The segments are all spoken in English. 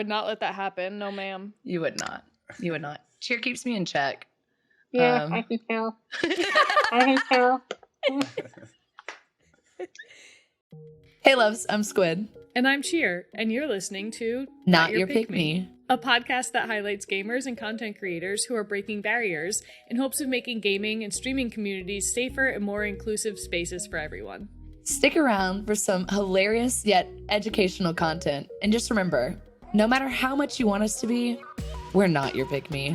would not let that happen. No, ma'am. You would not. You would not. Cheer keeps me in check. Yeah, I can tell. I can tell. Hey, loves, I'm Squid. And I'm Cheer, and you're listening to Not Your Pick Me, a podcast that highlights gamers and content creators who are breaking barriers in hopes of making gaming and streaming communities safer and more inclusive spaces for everyone. Stick around for some hilarious yet educational content. And just remember, no matter how much you want us to be, we're not your pick me.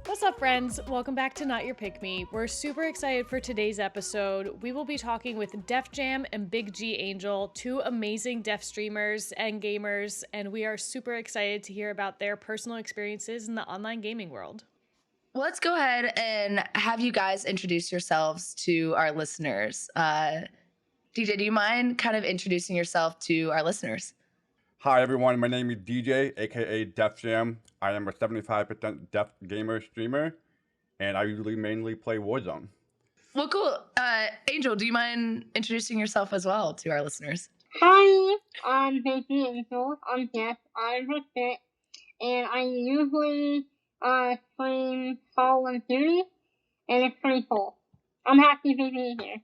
What's up, friends? Welcome back to Not Your Pick Me. We're super excited for today's episode. We will be talking with DeafJam and BigGAngell, two amazing deaf streamers and gamers, and we are super excited to hear about their personal experiences in the online gaming world. Well, let's go ahead and have you guys introduce yourselves to our listeners. DJ, do you mind kind of introducing yourself to our listeners? Hi, everyone. My name is DJ, aka DeafJam. I am a 75% deaf gamer streamer, and I usually mainly play Warzone. Well, cool. Angel, do you mind introducing yourself as well to our listeners? Hi, I'm BigGAngell. I'm deaf. I'm sick, and I usually stream Call of Duty, and it's pretty cool. I'm happy to be here.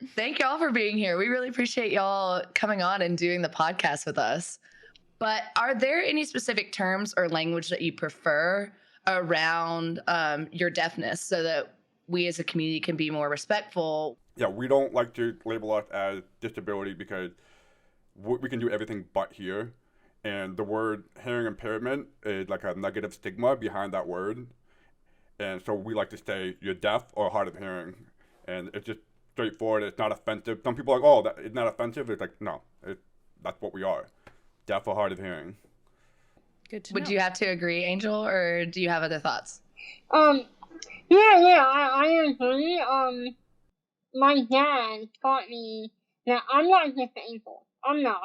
Thank y'all for being here. We really appreciate y'all coming on and doing the podcast with us. But are there any specific terms or language that you prefer around your deafness so that we as a community can be more respectful? Yeah, we don't like to label us as disability because we can do everything but hear. And the word hearing impairment is like a negative stigma behind that word. And so we like to say you're deaf or hard of hearing. And it's just straightforward. It's not offensive. Some people are like, oh, it's not offensive. It's like, no, that's what we are. Deaf or hard of hearing. Good to know. Would you have to agree, Angel, or do you have other thoughts? Yeah, I agree. My dad taught me that I'm not disabled. I'm not.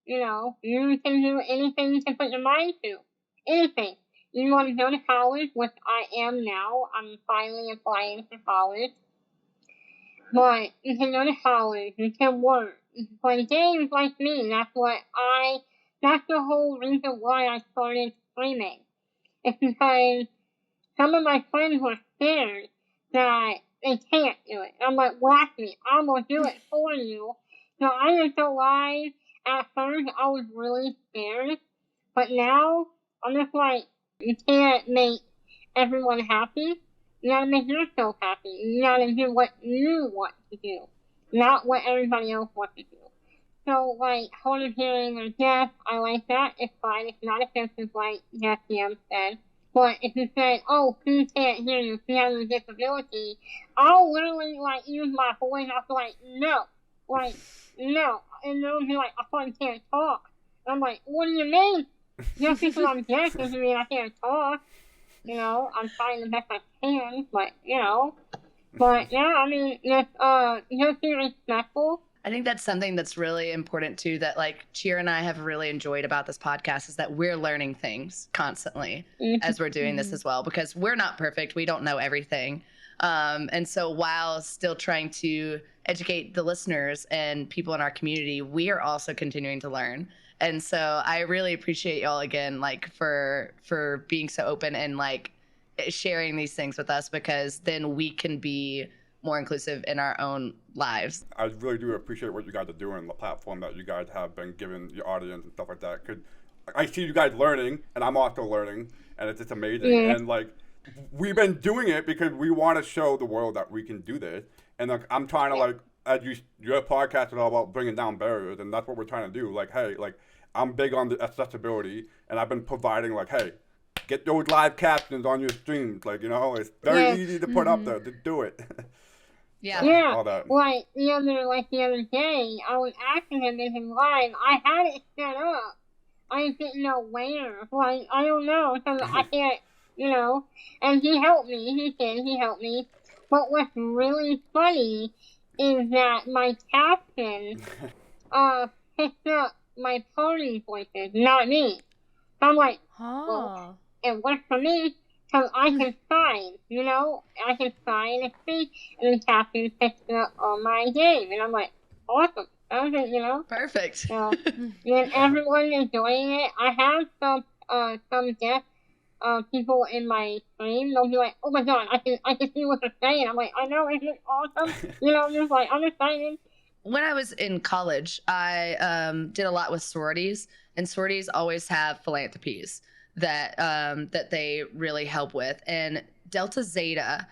You know, you can do anything you can put your mind to. Anything. You want to go to college, which I am now. I'm finally applying for college. But you can go to college, you can work, you can play games like me. That's the whole reason why I started streaming. It's because some of my friends were scared that they can't do it. I'm like, watch me, I'm gonna do it for you. So I just go live. At first, I was really scared. But now, I'm just like, you can't make everyone happy. You gotta make yourself happy. You gotta do what you want to do, not what everybody else wants to do. So, like, hard of hearing or deaf, I like that. It's fine. It's not offensive, like DeafJam said. But if you say, oh, she can't hear you, she has a disability, I'll literally, like, use my voice. I'll be like, no. Like, no. And they'll be like, I thought you can't talk. And I'm like, what do you mean? Just because I'm deaf doesn't mean I can't talk. You know, I'm trying the best I can, but, you know. But, yeah, I mean, just be respectful. I think that's something that's really important, too, that, like, Cheer and I have really enjoyed about this podcast is that we're learning things constantly as we're doing this as well, because we're not perfect. We don't know everything. And so while still trying to educate the listeners and people in our community, we are also continuing to learn. And so I really appreciate y'all again, like for being so open and like sharing these things with us, because then we can be more inclusive in our own lives. I really do appreciate what you guys are doing, the platform that you guys have been giving your audience and stuff like that. Cause I see you guys learning, and I'm also learning, and it's just amazing. Yeah. And like, we've been doing it because we want to show the world that we can do this. And like, I'm trying to like, as your podcast is all about bringing down barriers, and that's what we're trying to do. Like, hey, like, I'm big on the accessibility, and I've been providing like, hey, get those live captions on your streams. Like, you know, it's very easy to put up there. Just do it. Yeah. All that. Like the other day, I was asking him in his live. I had it set up. I just didn't know where. Like, I don't know, so I can't, you know. And he helped me. He helped me. But what's really funny is that my caption picked up my party voices, not me. So I'm like, well, it worked for me because I can sign, you know? I can sign and speak, and the caption picks up on my game. And I'm like, awesome. I think, you know. Perfect. So, and everyone enjoying it. I have some deaf people in my stream. They'll be like, "Oh my god, I can see what they're saying." I'm like, "I know, isn't it awesome?" You know, I'm just like, I'm excited. When I was in college, I did a lot with sororities, and sororities always have philanthropies that they really help with. And Delta Zeta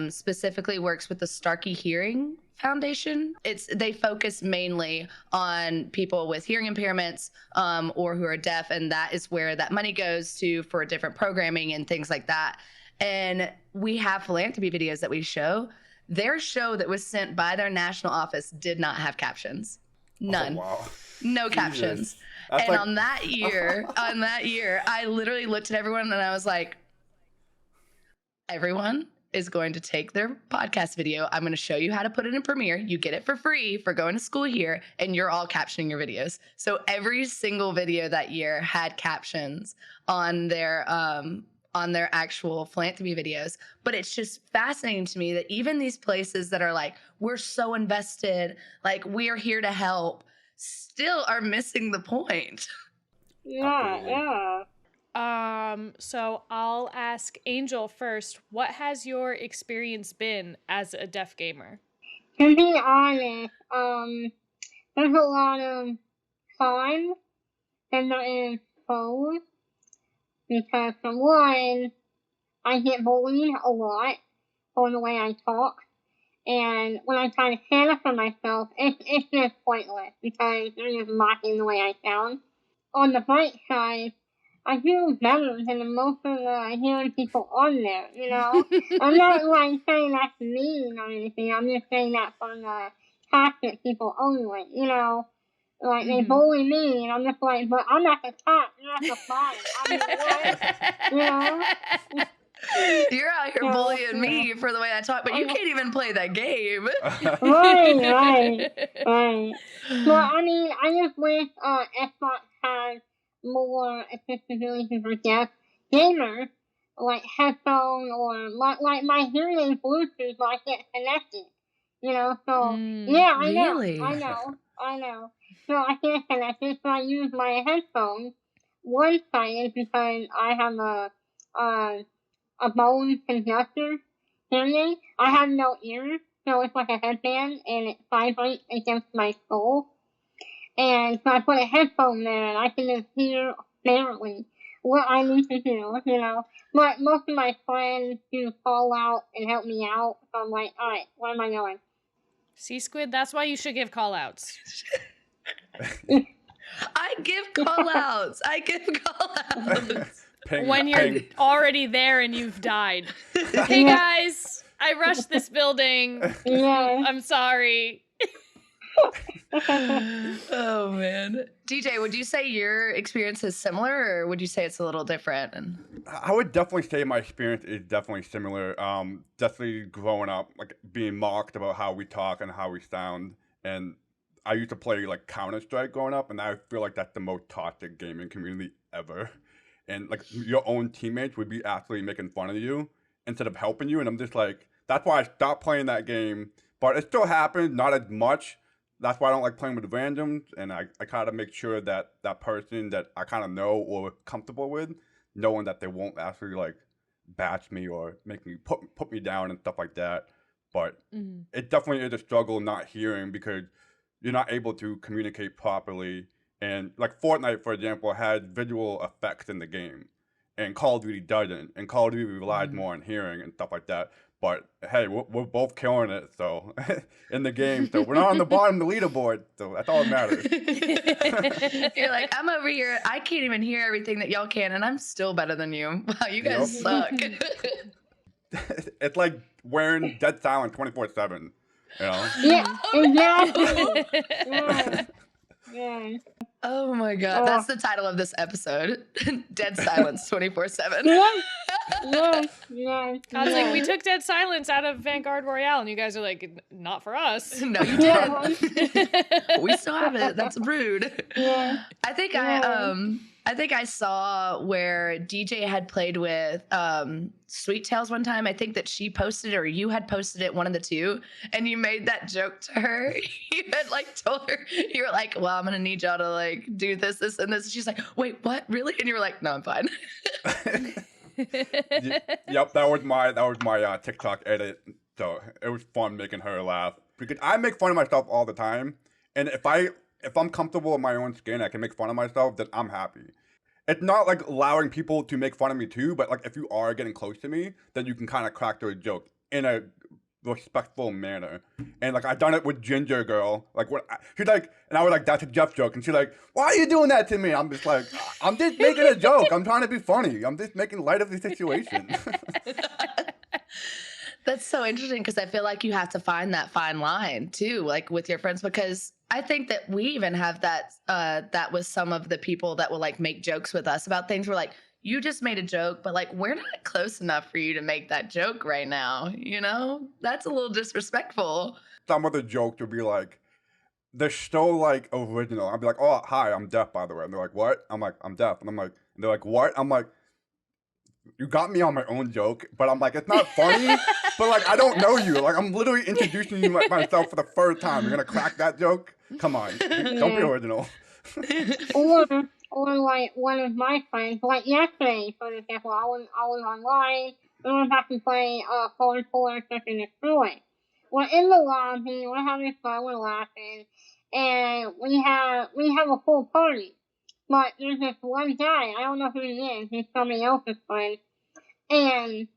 specifically works with the Starkey Hearing Foundation. They focus mainly on people with hearing impairments or who are deaf, and that is where that money goes to for different programming and things like that. And we have philanthropy videos that we show. Their show that was sent by their national office did not have captions. None. Oh, wow. No captions. That's and like... on that year, I literally looked at everyone and I was like, everyone is going to take their podcast video. I'm going to show you how to put it in Premiere. You get it for free for going to school here, and you're all captioning your videos. So every single video that year had captions on their actual philanthropy videos. But it's just fascinating to me that even these places that are like, we're so invested, like we're here to help, still are missing the point. Yeah. So I'll ask Angel first. What has your experience been as a deaf gamer? To be honest, there's a lot of fun and there is pros. Because for one, I get bullied a lot for the way I talk. And when I try to stand up for myself, it's just pointless because they're just mocking the way I sound. On the bright side, I feel better than most of the hearing people on there, you know? I'm not like saying that's mean or anything. I'm just saying that from the toxic people only, you know? Like, they bully me, and I'm just like, but I'm at the top, you're at the bottom. I mean, what? You know? You're out here bullying me for the way I talk, but you can't even play that game. Right. Well, I mean, I just wish Xbox had more accessibility for deaf gamers, like headphones or like my hearing aid Bluetooth, like get connected. You know, so yeah, I really? know. So I can't connect it, so I use my headphones one-sided because I have a bone conductor hearing aid. I have no ears, so it's like a headband, and it vibrates against my skull. And so I put a headphone there, and I can just hear clearly what I need to do, you know. But most of my friends do call out and help me out, so I'm like, all right, where am I going? See, Squid, that's why you should give call-outs. I give call-outs. When you're already there and you've died. Hey, guys, I rushed this building. Yeah. I'm sorry. Oh, man. DJ, would you say your experience is similar, or would you say it's a little different? I would definitely say my experience is definitely similar. Definitely growing up, like being mocked about how we talk and how we sound. And I used to play like Counter-Strike growing up, and I feel like that's the most toxic gaming community ever. And like your own teammates would be actually making fun of you instead of helping you. And I'm just like, that's why I stopped playing that game. But it still happens, not as much. That's why I don't like playing with randoms. And I kind of make sure that that person that I kind of know or comfortable with, knowing that they won't actually like bash me or make me put me down and stuff like that. But it definitely is a struggle not hearing because you're not able to communicate properly. And like Fortnite, for example, had visual effects in the game, and Call of Duty doesn't. And Call of Duty relies more on hearing and stuff like that. But hey, we're both killing it, so in the game. So we're not on the bottom of the leaderboard, so that's all that matters. You're like, I'm over here. I can't even hear everything that y'all can, and I'm still better than you. Wow, you guys suck. It's like wearing dead silent 24/7. You know? Yeah, exactly. Yeah. Oh my god, that's the title of this episode. Dead silence 24/7. Yes. I was like, we took Dead Silence out of Vanguard Royale, and you guys are like, not for us. No, you didn't. We still of it. That's rude. Yeah. I think I saw where DJ had played with Sweet Tails one time. I think that she posted it, or you had posted it, one of the two, and you made that joke to her. You had like told her, you were like, well, I'm gonna need y'all to like do this, this, and this. And she's like, wait, what? Really? And you were like, no, I'm fine. Yep, that was my TikTok edit. So it was fun making her laugh, because I make fun of myself all the time, and if I'm comfortable in my own skin, I can make fun of myself, then I'm happy. It's not like allowing people to make fun of me too, but like if you are getting close to me, then you can kind of crack to a joke in a respectful manner. And like I've done it with Ginger Girl. Like she's like, and I was like, that's a Jeff joke, and she's like, why are you doing that to me? I'm just like, I'm just making a joke. I'm trying to be funny. I'm just making light of the situation. That's so interesting, because I feel like you have to find that fine line too, like with your friends, because I think that we even have that with some of the people that will like make jokes with us about things. We're like, you just made a joke, but like we're not close enough for you to make that joke right now. You know, that's a little disrespectful. Some of the jokes would be like, they're so like original. I'd be like, oh, hi, I'm deaf, by the way. And they're like, what? I'm like, I'm deaf. And they're like, what? I'm like, you got me on my own joke, but I'm like, it's not funny, but like, I don't know you. Like, I'm literally introducing you myself for the first time. You're gonna crack that joke? Come on, don't be original. or like one of my friends, like yesterday, for example, I was online, we were about to play 4 or something destroy. We're in the lobby, we're having fun, we're laughing, and we have a full party. But there's this one guy, I don't know who he is, he's somebody else's friend, and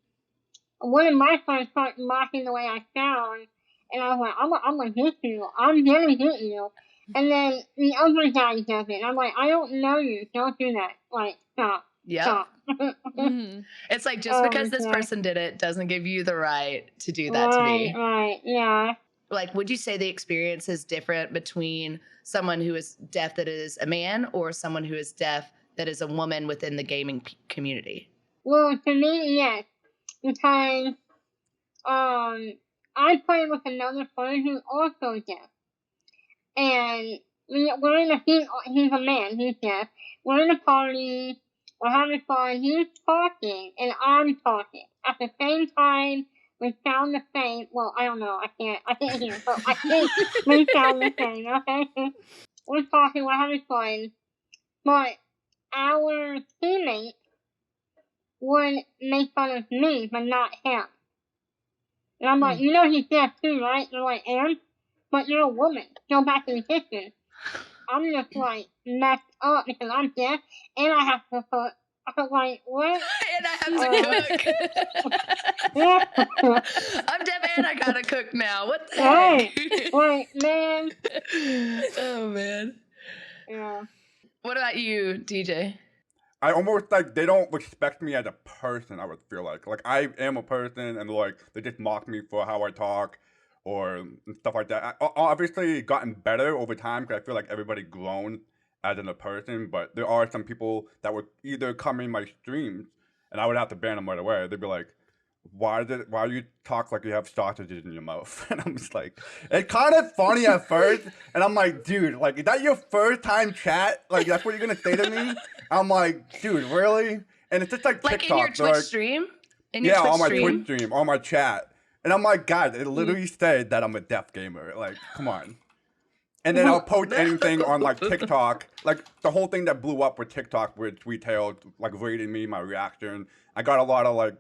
one of my friends started mocking the way I sound, and I was like, I'm gonna get you, I'm gonna get you. And then the other guy does it, and I'm like, I don't know you, don't do that. Like, stop. Yep. Stop. Mm-hmm. It's like, just because this person did it doesn't give you the right to do that to me. Right, yeah. Like, would you say the experience is different between someone who is deaf that is a man, or someone who is deaf that is a woman within the gaming community? Well, to me, yes. Because I play with another friend who's also deaf. And we're in a, he's a man, he's deaf. We're in a party, we're having fun, he's talking, and I'm talking. At the same time, we sound the same. Well, I don't know, I can't hear, but I think we sound the same, okay? We're talking, we're having fun, but our teammates would make fun of me, but not him. And I'm like, you know he's deaf too, right? They're like, and? But you're a woman. Go back to the kitchen. I'm just like messed up because I'm deaf and I have to cook. I'm like, what? And I have to cook. I'm deaf and I gotta cook now. What the heck? Like, man. Oh, man. Yeah. What about you, DJ? I almost like they don't respect me as a person. I would feel like I am a person, and like they just mock me for how I talk or stuff like that. I obviously gotten better over time, because I feel like everybody grown as a person. But there are some people that would either come in my streams and I would have to ban them right away. They'd be like, why do you talk like you have sausages in your mouth? And I'm just like, it's kind of funny at first, and I'm like, dude, like, is that your first time chat? Like, that's what you're gonna say to me? I'm like, dude, really? And it's just like TikTok. Like in your Twitch stream? On my Twitch stream, on my chat. And I'm like, God, it literally said that I'm a deaf gamer. Like, come on. And then I'll post anything on like TikTok. Like the whole thing that blew up with TikTok with Sweet Tails, like rating me, my reaction. I got a lot of like,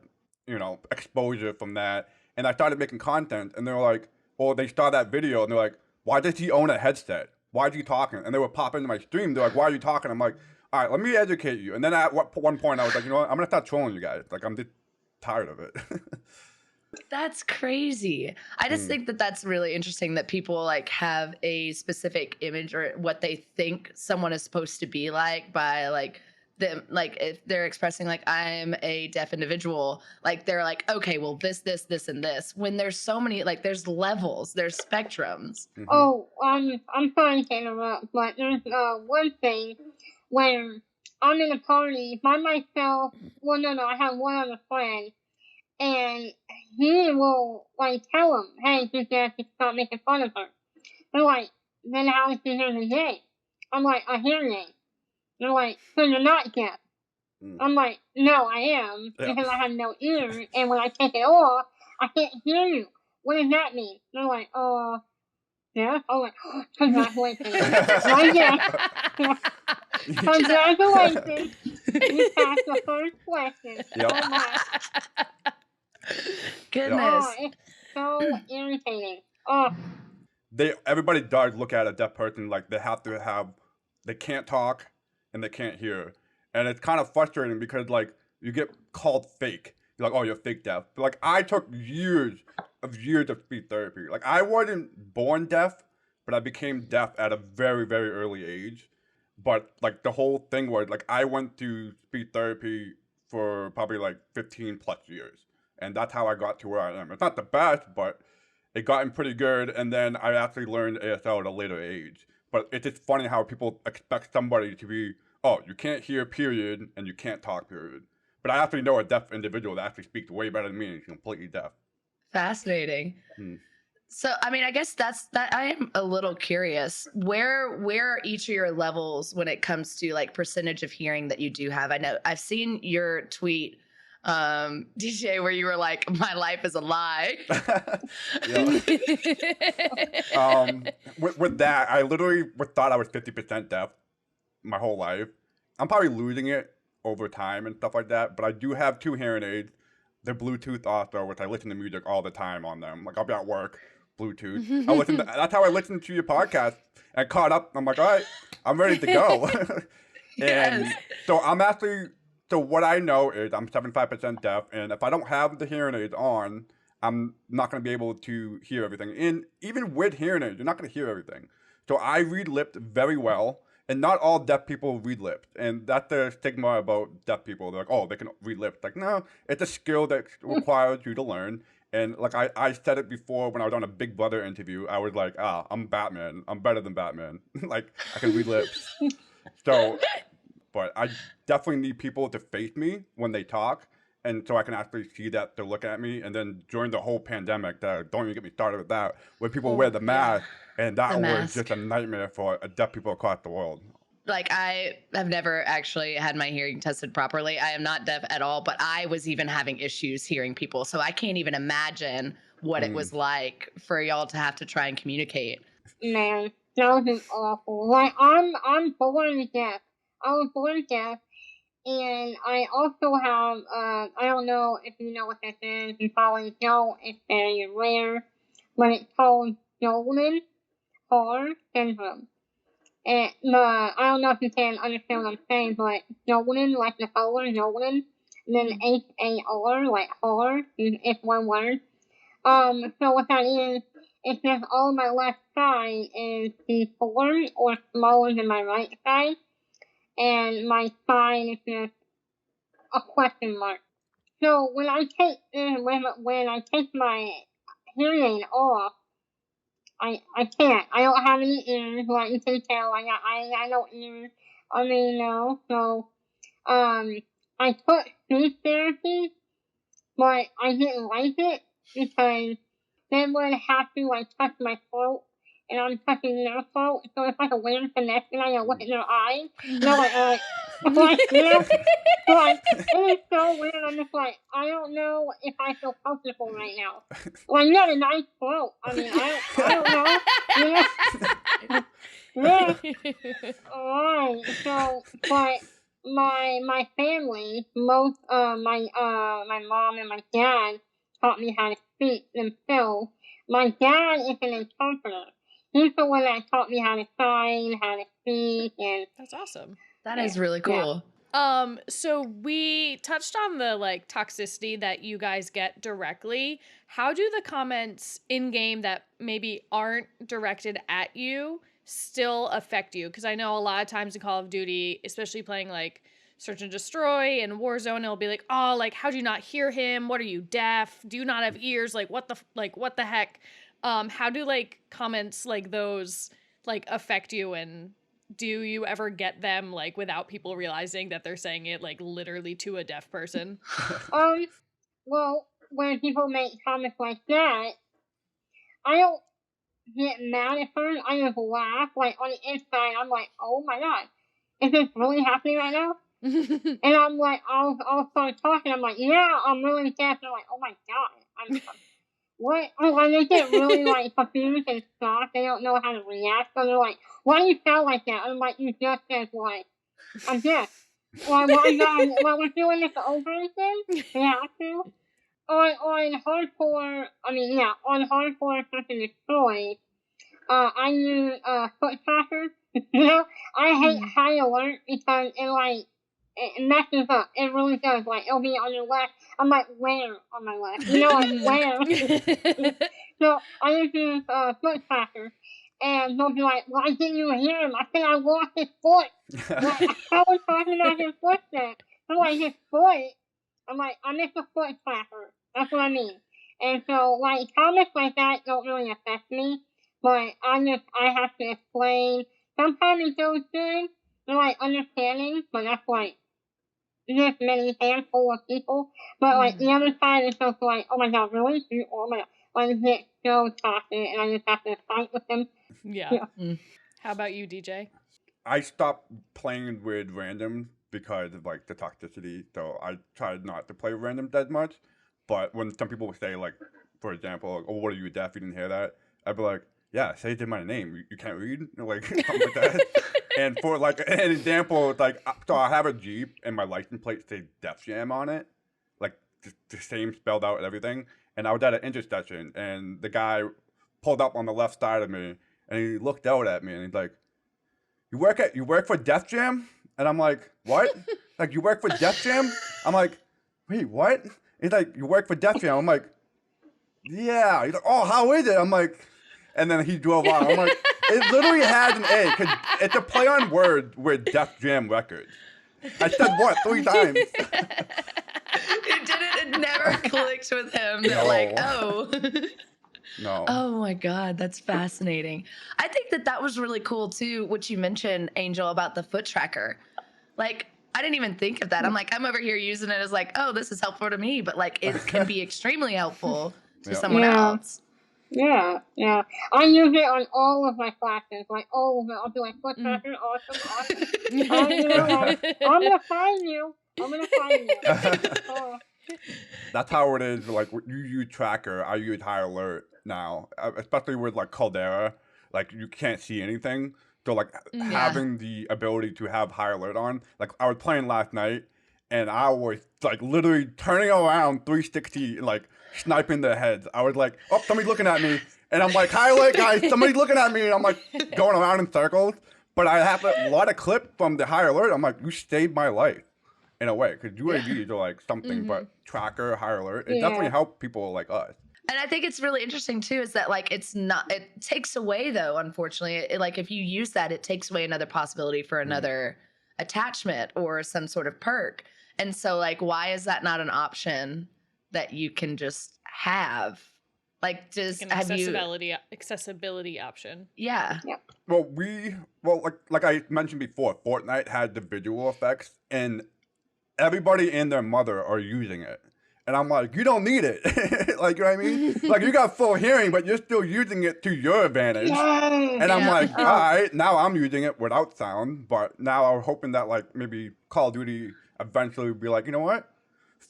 exposure from that. And I started making content, and they were like, well, they saw that video and they're like, why does he own a headset? Why is he talking? And they would pop into my stream. They're like, why are you talking? I'm like, all right, let me educate you. And then at one point I was like, you know what? I'm going to start trolling you guys. Like, I'm just tired of it. That's crazy. I just think that that's really interesting that people like have a specific image or what they think someone is supposed to be like by like them, like if they're expressing like I'm a deaf individual, like they're like, okay, well this, and this. When there's so many, like there's levels, there's spectrums. Mm-hmm. Oh, I'm sorry to interrupt, but there's one thing when I'm in a party by myself. Well, no, I have one other friend. And he will, like, tell him, hey, just stop making fun of her. They're like, then how did you hear the day? I'm like, a hearing aid. They're like, so you're not deaf? I'm like, no, I am, because I have no ear, and when I take it off, I can't hear you. What does that mean? They're like, yeah? I'm like, congratulations. Right there. Congratulations. You passed the first question. Yep. Oh my. Goodness. Oh, it's so irritating. Oh. Everybody does look at a deaf person like they can't talk and they can't hear. And it's kind of frustrating because like you get called fake. You're like, oh, you're fake deaf. But like I took years of speech therapy. Like I wasn't born deaf, but I became deaf at a very, very early age. But like the whole thing was like I went through speech therapy for probably like 15 plus years. And that's how I got to where I am. It's not the best, but it gotten pretty good. And then I actually learned ASL at a later age. But it's just funny how people expect somebody to be, oh, you can't hear, period, and you can't talk, period. But I actually know a deaf individual that actually speaks way better than me and is completely deaf. Fascinating. So, I mean, I guess that I am a little curious. Where are each of your levels when it comes to like percentage of hearing that you do have? I know I've seen your tweet, DJ, where you were like, my life is a lie. With that, I literally thought I was 50% deaf my whole life. I'm probably losing it over time and stuff like that, but I do have 2 hearing aids. They're Bluetooth also, which I listen to music all the time on them. Like I'll be at work, Bluetooth. That's how I listen to your podcast and caught up. I'm like, all right, I'm ready to go. And so so what I know is I'm 75% deaf, and if I don't have the hearing aids on, I'm not going to be able to hear everything. And even with hearing aids, you're not going to hear everything. So I read lipped very well, and not all deaf people read lipped. And that's the stigma about deaf people. They're like, oh, they can read lipped. Like, no, it's a skill that requires you to learn. And like I said it before when I was on a Big Brother interview, I was like, I'm Batman. I'm better than Batman. Like, I can read lips. So... But I definitely need people to face me when they talk, and so I can actually see that they're looking at me. And then during the whole pandemic, don't even get me started with that, when people wear the mask, and that was just a nightmare for deaf people across the world. Like I have never actually had my hearing tested properly. I am not deaf at all, but I was even having issues hearing people. So I can't even imagine what it was like for y'all to have to try and communicate. Man, that was awful. Like I'm born deaf. I was born deaf, and I also have, I don't know if you know what this is, you probably don't, it's very rare, but it's called Nolan Horror Syndrome. And I don't know if you can understand what I'm saying, but Nolan, like the color, Nolan, and then H-A-R, like horror, it's one word. So what that is, it's just all my left side is deformed or smaller than my right side. And my spine is just a question mark. So when I take my hearing aid off, I can't. I don't have any ears. Like you can tell, I got no ears. I mean, no. So I took speech therapy, but I didn't like it because they would have to like touch my throat. And I'm touching their throat, so it's like a weird connection. I look at their eyes. They're like, you know, like, it is so weird. I'm just like, I don't know if I feel comfortable right now. Like, you got a nice throat. I mean, I don't know. Yeah. Alright, so, but my family, my mom and my dad taught me how to speak themselves. My dad is an interpreter. He's the one that taught me how to sign, how to speak, and that's awesome. That is really cool. Yeah. So we touched on the like toxicity that you guys get directly. How do the comments in game that maybe aren't directed at you still affect you? Because I know a lot of times in Call of Duty, especially playing like Search and Destroy and Warzone, it'll be like, oh, like how do you not hear him? What are you, deaf? Do you not have ears? Like what the heck? How do like comments like those like affect you, and do you ever get them like without people realizing that they're saying it like literally to a deaf person? Well, when people make comments like that, I don't get mad at first. I just laugh. Like, on the inside, I'm like, oh my god, is this really happening right now? And I'm like, I'll start talking. I'm like, yeah, I'm really deaf. And I'm like, oh my god, what? And they get really like confused and shocked. They don't know how to react. So they're like, why do you sound like that? I'm like, you just said what? I'm deaf. Well, we're doing this over again? We have to. On hardcore, on hardcore fucking destroy, I use foot trackers. You know, I hate high alert because it messes up. It really does. Like, it'll be on your left. I'm like, where on my left? You know, like, where? So I just use foot trackers. And they'll be like, why didn't you hear him? I said I lost his foot. Like, I was talking about his foot then. I'm like, his foot? I'm like, I missed a foot tracker. That's what I mean. And so, like, comments like that don't really affect me. But I have to explain. Sometimes it goes good. They're like understanding, but that's like this many handful of people. But like the other side is just like, oh my god, really? Oh my god. Like, it's get so toxic, and I just have to fight with them. Yeah. How about you, DJ? I stopped playing with random because of like the toxicity, so I tried not to play random that much. But when some people would say, like, for example, like, oh, what are you, deaf? You didn't hear that? I'd be like, yeah, say it in my name. You can't read? Like, something like that. And for, like, an example, like, so I have a Jeep, and my license plate says DeafJam on it. Like, the same spelled out and everything. And I was at an intersection, and the guy pulled up on the left side of me, and he looked out at me, and he's like, you work for DeafJam? And I'm like, what? Like, you work for DeafJam? I'm like, wait, what? He's like, you work for DeafJam? I'm like, yeah. He's like, oh, how is it? I'm like, and then he drove on. I'm like, it literally has an A, because it's a play on word with DeafJam Records. I said what? 3 times. It never clicked with him. That, like, oh. No. Oh my God, that's fascinating. I think that was really cool too, what you mentioned, Angel, about the foot tracker. Like, I didn't even think of that. I'm like, I'm over here using it as like, oh, this is helpful to me, but like, it can be extremely helpful to someone else. Yeah. I use it on all of my classes, like all of it. I'll be like, foot tracker, awesome. I'm gonna find you. That's how it is. Like, you use tracker, I use high alert now, especially with like Caldera. Like, you can't see anything, so like having the ability to have high alert on. Like, I was playing last night, and I was like literally turning around 360, like sniping their heads. I was like, oh, somebody's looking at me, and I'm like, high alert, guys, somebody's looking at me, and I'm like going around in circles. But I have a lot of clip from the high alert. I'm like, you saved my life. In a way, because UAVs are like something, but tracker, high alert, it definitely helped people like us. And I think it's really interesting too, is that like, it takes away though, unfortunately, like if you use that, it takes away another possibility for another attachment or some sort of perk. And so like, why is that not an option that you can just have? Like, just like an accessibility option. Yeah. Well, like I mentioned before, Fortnite had the visual effects, and everybody and their mother are using it. And I'm like, you don't need it. Like, you know what I mean? Like, you got full hearing, but you're still using it to your advantage. And I'm like, all right, now I'm using it without sound. But now I'm hoping that, like, maybe Call of Duty eventually will be like, you know what?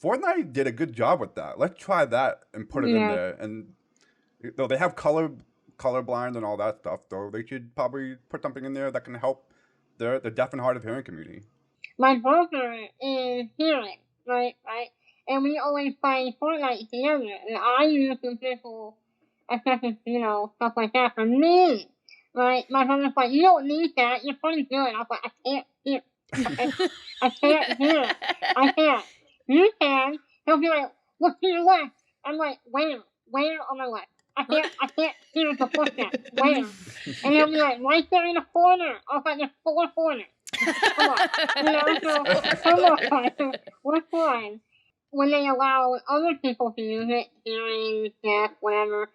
Fortnite did a good job with that. Let's try that and put it in there. And though they have colorblind and all that stuff, though, they should probably put something in there that can help the deaf and hard of hearing community. My brother is hearing, right? And we always play Fortnite together. And I use the visual effects, stuff like that for me, right? My brother's like, you don't need that. You're pretty good. I was like, I can't hear. I can't hear. I can't. You can. He'll be like, look to your left. I'm like, where on my left? I can't hear the footsteps. Where? And he'll be like, right there in the corner. I was like, there's 4 corners. Come on. We're fine. When they allow other people to use it, hearing, deaf, whatever,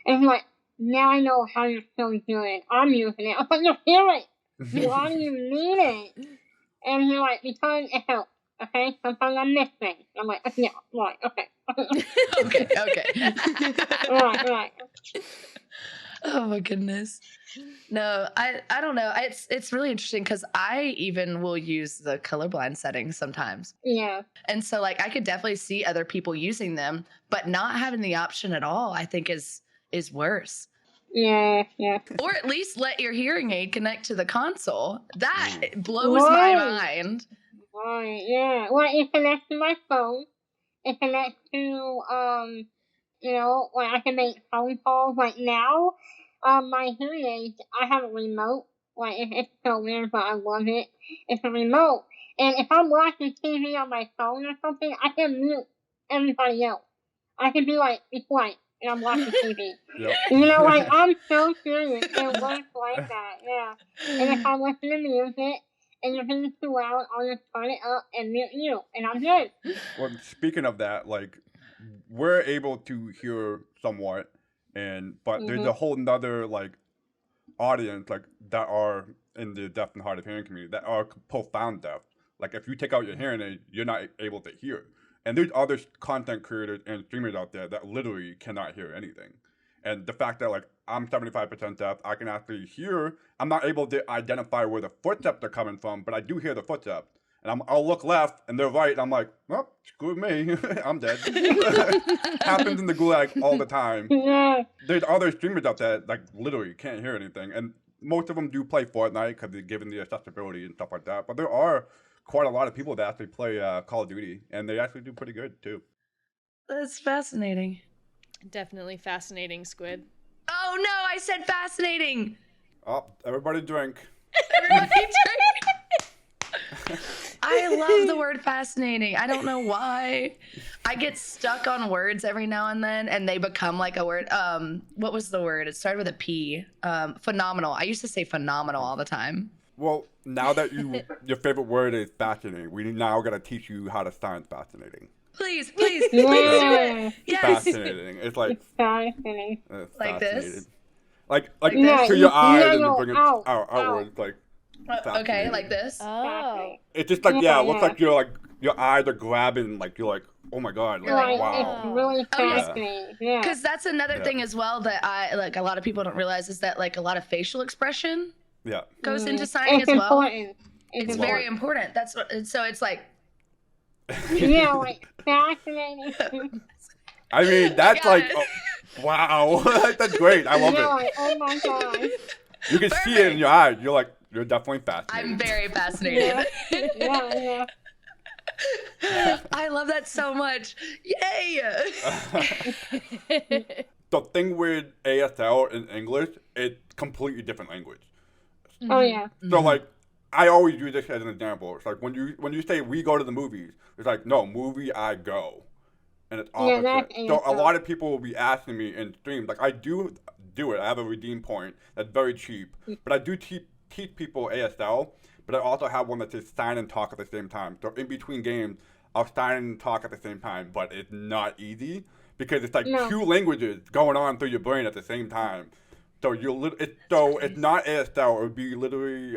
and he's like, now I know how you're so good. I'm using it. I was like, you're hearing. Why do you need it? And he's like, because it helps. Okay? Sometimes I miss things. I'm like, yeah, right, okay. Okay. Right. Oh my goodness. No, I don't know. It's really interesting because I even will use the colorblind settings sometimes. Yeah. And so like I could definitely see other people using them, but not having the option at all, I think is worse. Yeah. Or at least let your hearing aid connect to the console. That blows my mind. Right, yeah. Well, it connects to my phone. It connects to, you know, like I can make phone calls. Like now, my hearing aids, I have a remote. Like, it's so weird, but I love it. It's a remote. And if I'm watching TV on my phone or something, I can mute everybody else. I can be like, be quiet, and I'm watching TV. Yep. You know, like, I'm so serious. It works like that, yeah. And if I'm listening to music, and you're being too loud, I'll just turn it up and mute you, and I'm good. Well, speaking of that, like, we're able to hear somewhat, but there's a whole nother like audience like that are in the deaf and hard of hearing community that are profound deaf. Like, if you take out your hearing aid, you're not able to hear. And there's other content creators and streamers out there that literally cannot hear anything. And the fact that, like, I'm 75% deaf, I can actually hear. I'm not able to identify where the footsteps are coming from, but I do hear the footsteps. And I'll look left, and they're right, and I'm like, well, screw me. I'm dead. Happens in the gulag all the time. Yeah. There's other streamers out there that, like, literally can't hear anything. And most of them do play Fortnite because they're given the accessibility and stuff like that. But there are quite a lot of people that actually play Call of Duty, and they actually do pretty good, too. That's fascinating. Definitely fascinating, Squid. Oh no, I said fascinating. Oh, everybody drink. Everybody drink. I love the word fascinating. I don't know why. I get stuck on words every now and then, and they become like a word. What was the word? It started with a P. Phenomenal. I used to say phenomenal all the time. Well, now that your favorite word is fascinating, we now got to teach you how to sound fascinating. Please do it. Yes. Fascinating. It's like It's fascinating. Like this? Like No, to your eyes and no, you bring it out, outwards, like. Okay, Fascinating. like this. Oh. It's just like, yeah, it looks Yeah. like your eyes are grabbing, like you're like, oh my god, like, Right, wow. it's really Oh, yeah. fascinating. Yeah. Because that's another Yeah. thing as well that I like. A lot of people don't realize is that like a lot of facial expression Yeah. goes into signing It's as well. important. It's very important. That's what. So it's like. Yeah, like fascinating. I mean, that's got like, it. oh, wow, that's great. I love Yeah, it. like, oh my god. You can see it in your eyes. You're like, you're definitely fascinated. I'm very fascinated. Yeah. I love that so much. Yay! The thing with ASL in English, it's completely different language. Oh yeah. So like, I always use this as an example. It's like when you say we go to the movies, it's like, no, movie I go, and it's opposite. that's So a ASL. lot of people will be asking me in streams, like I do it. I have a redeem point that's very cheap, but I do teach people ASL. But I also have one that says sign and talk at the same time. So in between games, I'll sign and talk at the same time, but it's not easy because it's like two languages going on through your brain at the same time. So it's not ASL. It would be literally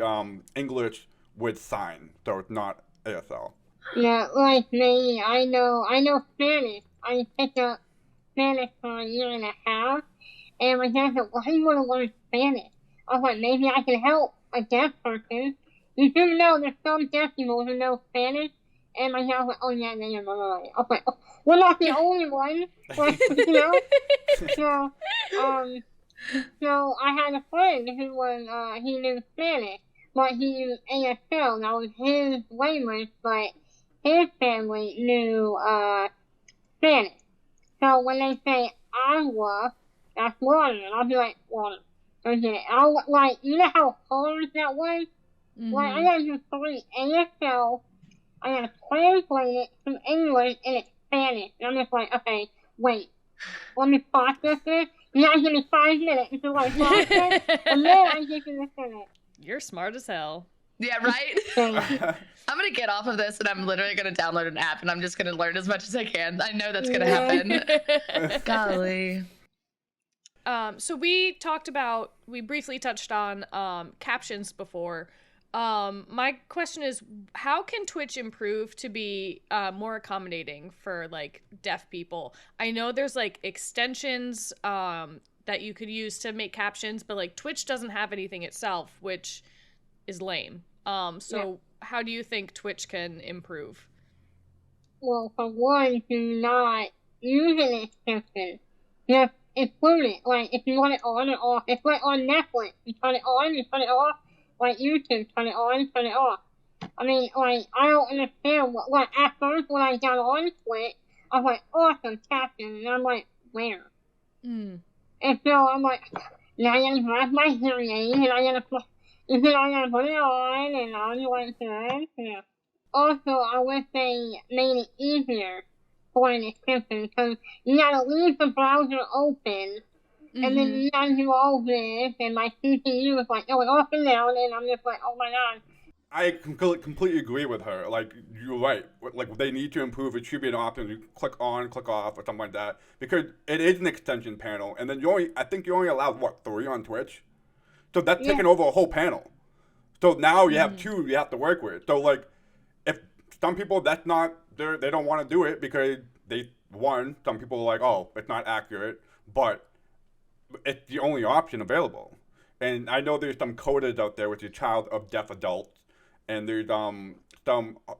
English with sign. So it's not ASL. Yeah, like me, I know Spanish. I picked up Spanish for a year and a half, and my dad said, "Why do you want to learn Spanish?" I was like, "Maybe I can help a deaf person." You do know there's some deaf people who know Spanish, and my dad was like, "Oh yeah, you're right." I was like, oh, "We're not the only one," like, you know. So I had a friend who was he knew Spanish, but he used ASL. That was his language, but his family knew Spanish. So when they say agua, that's water, and I'll be like, water. Okay, like, you know how hard that was? Mm-hmm. Like, I gotta do 3 ASL, I gotta translate it from English, and it's Spanish. And I'm just like, okay, wait, let me process this. You gotta give me 5 minutes until I process, and then I get you the sentence. You're smart as hell. Yeah, right? So, I'm going to get off of this and I'm literally going to download an app and I'm just going to learn as much as I can. I know that's going to happen. Golly. So we briefly touched on captions before. My question is, how can Twitch improve to be more accommodating for like deaf people? I know there's like extensions that you could use to make captions, but like Twitch doesn't have anything itself, which is lame. So how do you think Twitch can improve? Well, for one, do not use an extension. Just include it. Like, if you want it on or off. It's like on Netflix. You turn it on, you turn it off. Like YouTube, turn it on, turn it off. I mean, like, I don't understand what, like, at first when I got on Twitch, I was like, awesome caption. And I'm like, where? And so I'm like, now I gotta grab my hearing aid, and I gotta put it on, and I'm like, yeah. Also, I wish they made it easier for an extension, because you gotta leave the browser open, and then you gotta do all this, and my CPU is like going off and down, and I'm just like, oh my god. I completely agree with her. Like, you're right. Like, they need to improve. It should be an option. You click on, click off, or something like that. Because it is an extension panel. And then I think you're only allowed, 3 on Twitch? So that's taking over a whole panel. So now you have 2 you have to work with. So, like, if some people, that's not, they don't want to do it because some people are like, oh, it's not accurate. But it's the only option available. And I know there's some coders out there with a child of deaf adults. And there's some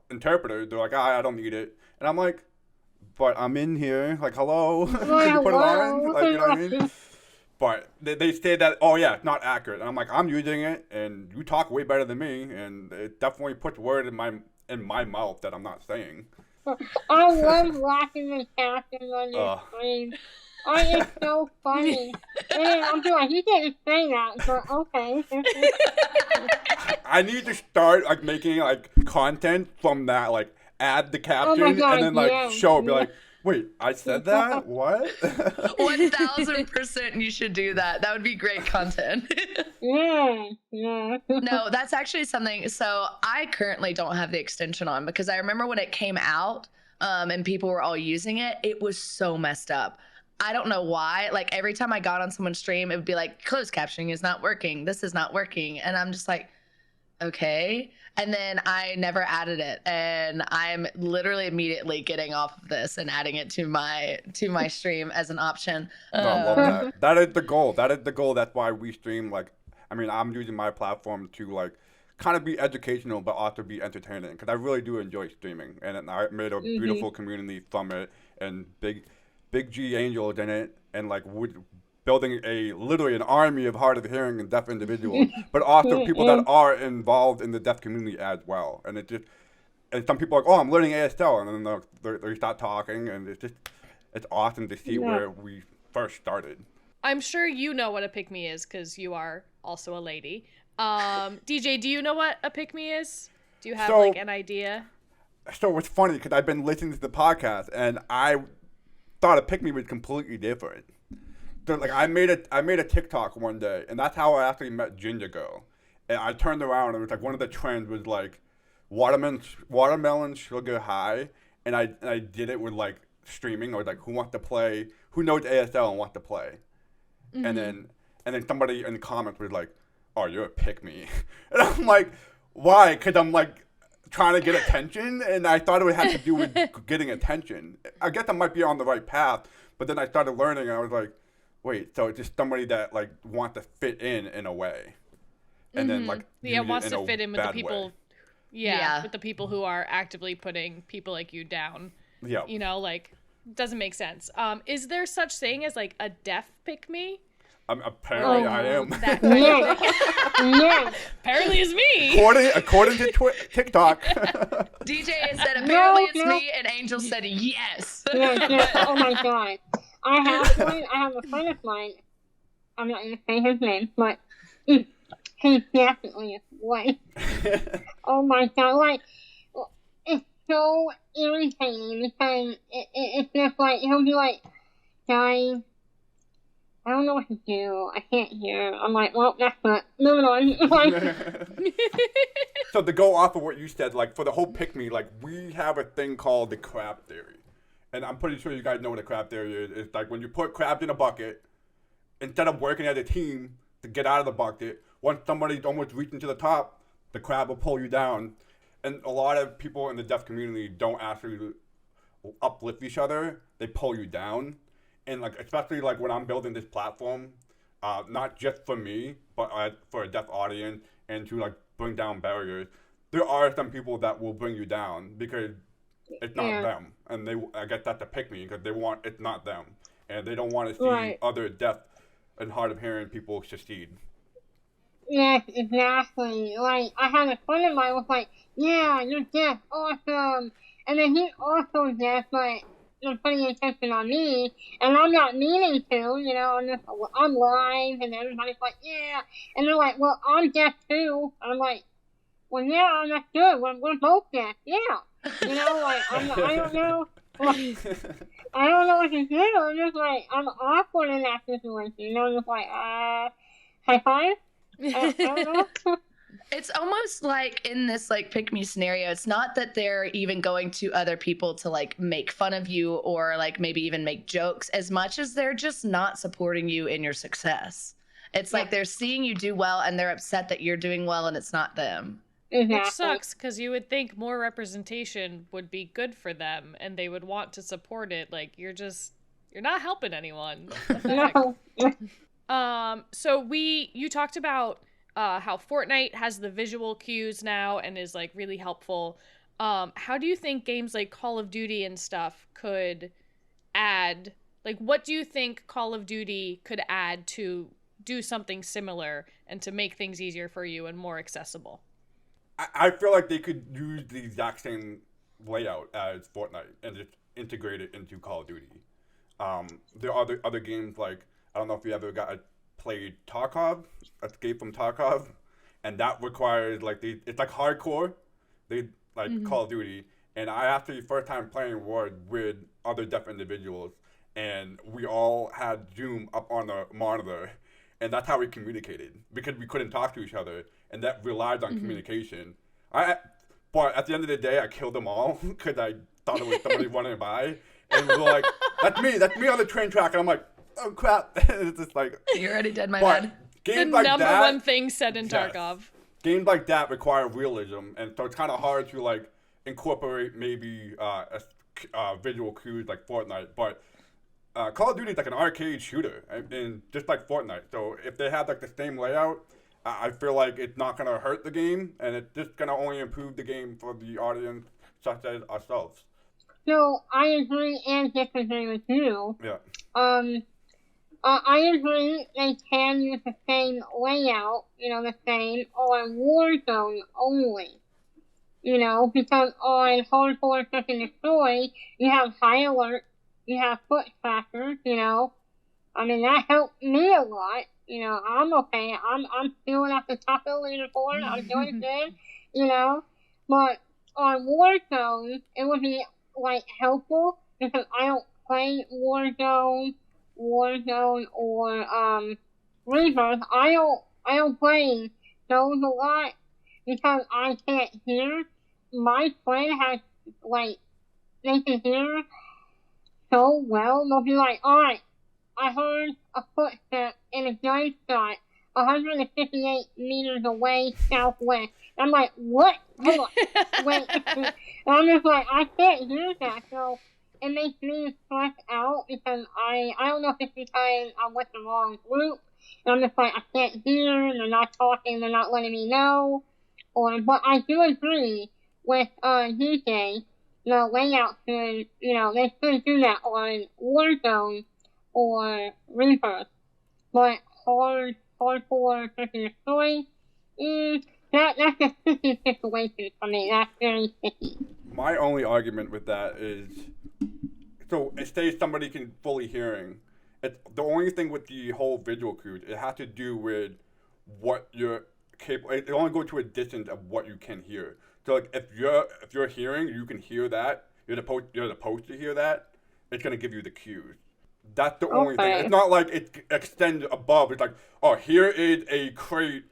interpreters, they're like, I don't need it. And I'm like, but I'm in here. Like, hello? Can you put it on? Like, you know what I mean? But they say that, oh, yeah, it's not accurate. And I'm like, I'm using it, and you talk way better than me. And it definitely puts word in my mouth that I'm not saying. I love watching the captions on your screen. Oh, it's so funny. And I'm like, you didn't say that, but okay. I need to start like making like content from that, like add the caption and then like show it, be like, wait, I said that? What? 1000% you should do that. That would be great content. Yeah. No, that's actually something. So I currently don't have the extension on because I remember when it came out and people were all using it, it was so messed up. I don't know why. Like every time I got on someone's stream, it would be like, closed captioning is not working. This is not working. And I'm just like, okay. And then I never added it. And I'm literally immediately getting off of this and adding it to my stream as an option. No, I love that. That is the goal. That's why we stream. Like, I mean, I'm using my platform to like kind of be educational, but also be entertaining. Because I really do enjoy streaming. And I made a beautiful community from it. And BigGAngell in it, and like building literally an army of hard of hearing and deaf individuals, but also people that are involved in the deaf community as well. And and some people are like, oh, I'm learning ASL, and then they start talking, and it's awesome to see where we first started. I'm sure you know what a pick-me is because you are also a lady. DJ, do you know what a pick-me is? Do you have like an idea? So it's funny because I've been listening to the podcast, and I thought a pick-me was completely different. So like I made a TikTok one day, and that's how I actually met Ginger Girl. And I turned around and it was like one of the trends was like watermelon sugar high, and I did it with like streaming. I was like, who knows ASL and wants to play, and then somebody in the comments was like, oh, you're a pick-me, and I'm like, why? Because I'm like trying to get attention, and I thought it would have to do with getting attention. I guess I might be on the right path, but then I started learning, and I was like, wait, so it's just somebody that like wants to fit in a way, and then like wants to fit in with the people, yeah, with the people who are actively putting people like you down. Yeah, you know, like doesn't make sense. Is there such thing as like a deaf pick-me? Apparently, I am. Apparently, it's me. According to TikTok. DJ said apparently it's me, and Angel said yes. Oh my god. I have a friend of mine. I'm not going to say his name, but he's definitely white. Oh my god, like, it's so irritating because it's just like, he'll be like, guys, I don't know what to do. I can't hear. I'm like, well, that's it. Moving on. So to go off of what you said, like for the whole pick-me, like we have a thing called the crab theory. And I'm pretty sure you guys know what a crab theory is. It's like when you put crabs in a bucket, instead of working as a team to get out of the bucket, once somebody's almost reaching to the top, the crab will pull you down. And a lot of people in the deaf community don't actually uplift each other. They pull you down. and like especially like when I'm building this platform, not just for me, but for a deaf audience and to like bring down barriers. There are some people that will bring you down because it's not them, and I guess that's a pick me because it's not them, and they don't want to see other deaf and hard of hearing people succeed. Yes, exactly. Like, I had a friend of mine was like, yeah, you're deaf, awesome. And then he's also deaf, but they're putting attention on me, and I'm not meaning to, you know, I'm live, and everybody's like, yeah. And they're like, well, I'm deaf too. I'm like, well, yeah, that's good. We're both deaf, yeah. You know, like, I don't know. Like, I don't know what to do. I'm just like, I'm awkward in that situation. You know, I'm just like, high five? I don't know. It's almost like in this like pick me scenario, it's not that they're even going to other people to like make fun of you or like maybe even make jokes as much as they're just not supporting you in your success. It's like they're seeing you do well and they're upset that you're doing well and it's not them. Exactly. Which sucks because you would think more representation would be good for them and they would want to support it. Like you're not helping anyone. No. So you talked about how Fortnite has the visual cues now and is like really helpful. How do you think games like Call of Duty and stuff could add, like what do you think Call of Duty could add to do something similar and to make things easier for you and more accessible? I feel like they could use the exact same layout as Fortnite and just integrate it into Call of Duty. There are other games like, I don't know if you ever played Tarkov, Escape from Tarkov, and that requires like it's like hardcore. They like Call of Duty, and I actually first time playing was with other deaf individuals, and we all had Zoom up on the monitor, and that's how we communicated because we couldn't talk to each other, and that relied on communication. But at the end of the day, I killed them all because I thought it was somebody running by, and we were like, that's me on the train track, and I'm like, oh crap. It's just like, you already did my bad. The like number one thing said in Tarkov. Games like that require realism, and so it's kind of hard to like incorporate maybe visual cues like Fortnite. But Call of Duty is like an arcade shooter, and just like Fortnite. So if they had like the same layout, I feel like it's not gonna hurt the game, and it's just gonna only improve the game for the audience such as ourselves. So I agree and disagree with you. Yeah. I agree they can use the same layout, you know, the same on Warzone only. You know, because on Hardcore Search and Destroy, you have high alert, you have foot trackers, you know. I mean, that helped me a lot. You know, I'm okay. I'm still at the top of the leaderboard. I'm doing good, you know. But on Warzone, it would be, like, helpful because I don't play Warzone or Reavers. I don't play those a lot because I can't hear. My friend has, like, they can hear so well. They'll be like, alright, I heard a footstep in a gunshot 158 meters away southwest. I'm like, what? Hold on. Wait. And I'm just like, I can't hear that. So it makes me stress out because I don't know if it's because I went the wrong group. And I'm just like, I can't hear. They're not talking. They're not letting me know. But I do agree with DJ. The layout should, you know, they should do that on Warzone or Reaper. But hardcore Search and Destroy, that's a sticky situation for me. That's very sticky. My only argument with that is, so say somebody can fully hearing. The only thing with the whole visual cues, it has to do with what you're capable. It only goes to a distance of what you can hear. So like if you're hearing, you can hear that. You're supposed to hear that. It's gonna give you the cues. That's the only thing. It's not like it extends above. It's like, oh, here is a crate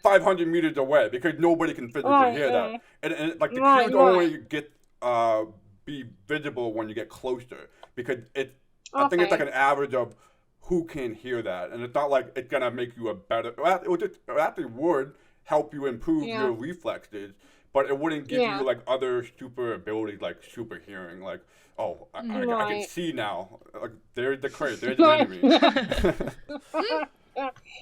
500 meters away because nobody can physically hear that. And like the cues only get be visible when you get closer because I think it's like an average of who can hear that, and it's not like it's gonna make you a better. It actually would help you improve your reflexes, but it wouldn't give Yeah. you like other super abilities like super hearing, like, oh, I can Right. see now. Like, there's the crate, there's the enemy.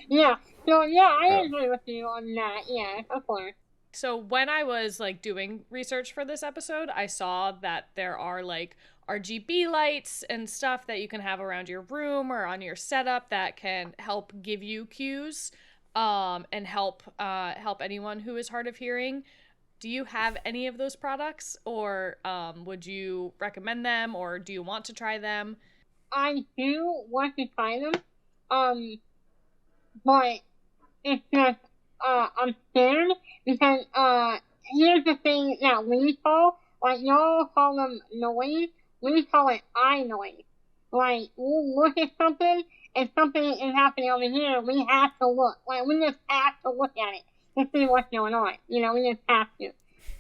Yeah. So yeah, I Yeah. agree with you on that. Yeah, of course. So when I was like doing research for this episode, I saw that there are like RGB lights and stuff that you can have around your room or on your setup that can help give you cues, and help anyone who is hard of hearing. Do you have any of those products, or would you recommend them, or do you want to try them? I do want to try them. But it's just, I'm scared because, here's the thing that we call, like, y'all call them noise, we call it eye noise. Like, we'll look at something, and something is happening over here, we have to look. Like, we just have to look at it to see what's going on. You know, we just have to.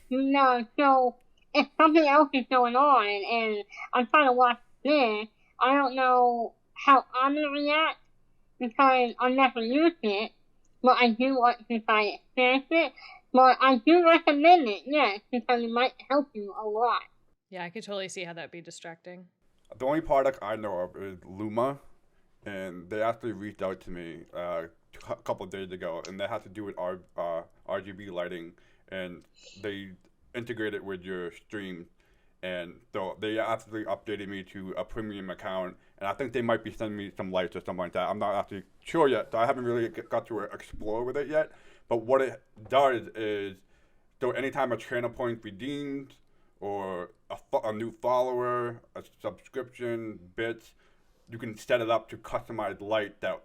No, so, if something else is going on, and I'm trying to watch this, I don't know how I'm going to react, because I've never used it, but I do want to try to experience it. But I do recommend it, yes, because it might help you a lot. Yeah, I could totally see how that'd be distracting. The only product I know of is Luma, and they actually reached out to me a couple of days ago, and that had to do with RGB lighting, and they integrate it with your stream, and so they actually updated me to a premium account, and I think they might be sending me some lights or something like that. I'm not actually sure yet, so I haven't really got to explore with it yet, but what it does is, so anytime a channel point redeemed, or a new follower, a subscription, bits, you can set it up to customize light that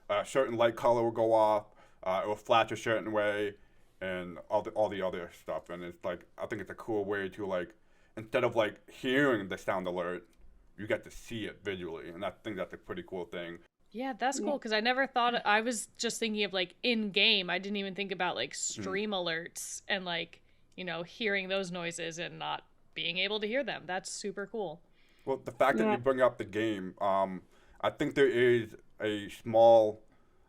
a certain light color will go off, it will flash a certain way, and all the other stuff. And it's like, I think it's a cool way to, like, instead of like hearing the sound alert, you get to see it visually, and I think that's a pretty cool thing. Yeah, that's cool, because I never thought, I was just thinking of like in game. I didn't even think about like stream alerts and like, you know, hearing those noises and not being able to hear them. That's super cool. Well, the fact that you bring up the game, I think there is a small,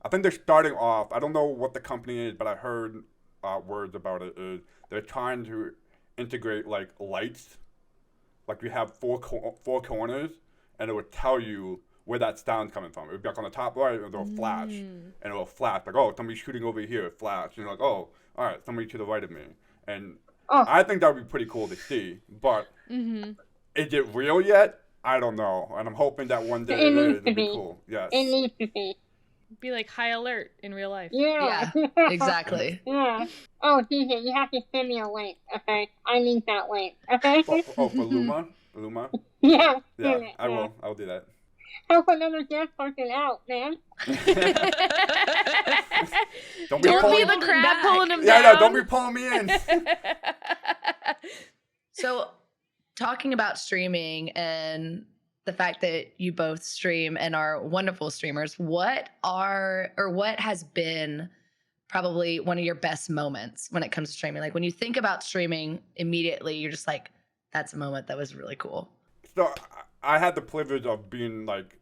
I think they're starting off, I don't know what the company is, but I heard words about it, is they're trying to integrate like lights, like you have four corners, and it would tell you where that sound's coming from. It would be like on the top right, and it'll flash, and it'll flash, like, oh, somebody's shooting over here, flash, and you're like, oh, all right, somebody to the right of me. And I think that would be pretty cool to see, but is it real yet? I don't know, and I'm hoping that one day it is. It'd be cool. Yes. It needs to be. Be like high alert in real life. Yeah. Exactly. Yeah. Oh, DJ, you have to send me a link, okay? I need that link, okay? For Luma? Luma? Yeah. Yeah, I will. I'll do that. Help another deaf person out, man. Don't be the crab pulling him Yeah, down. no, don't be pulling me in. So, talking about streaming and the fact that you both stream and are wonderful streamers, what has been probably one of your best moments when it comes to streaming? Like when you think about streaming immediately, you're just like, that's a moment that was really cool. So I had the privilege of being like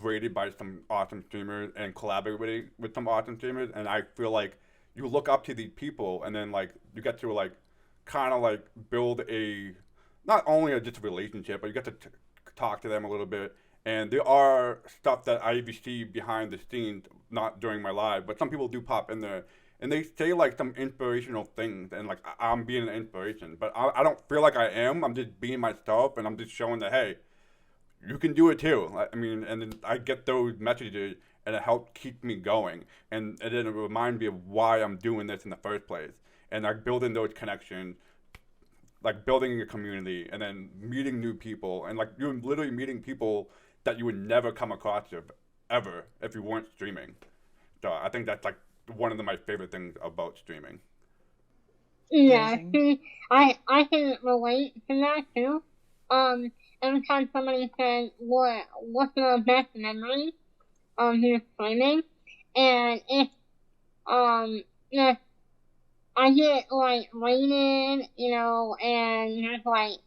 rated by some awesome streamers and collaborating with some awesome streamers, and I feel like you look up to these people, and then like you get to like kind of like build a not only just a relationship, but you get to talk to them a little bit. And there are stuff that I see behind the scenes, not during my live, but some people do pop in there, and they say like some inspirational things, and like I'm being an inspiration, but I don't feel like I am. I'm just being myself, and I'm just showing that, hey, you can do it too. I mean, and then I get those messages, and it helps keep me going, and then it reminds me of why I'm doing this in the first place, and like building those connections, like building a community, and then meeting new people, and like you're literally meeting people that you would never come across ever if you weren't streaming. So I think that's like one of my favorite things about streaming. Yeah, see, I can relate to that too. Every time somebody says, what's your best memory of your streaming? And if I get like rated, you know, and there's like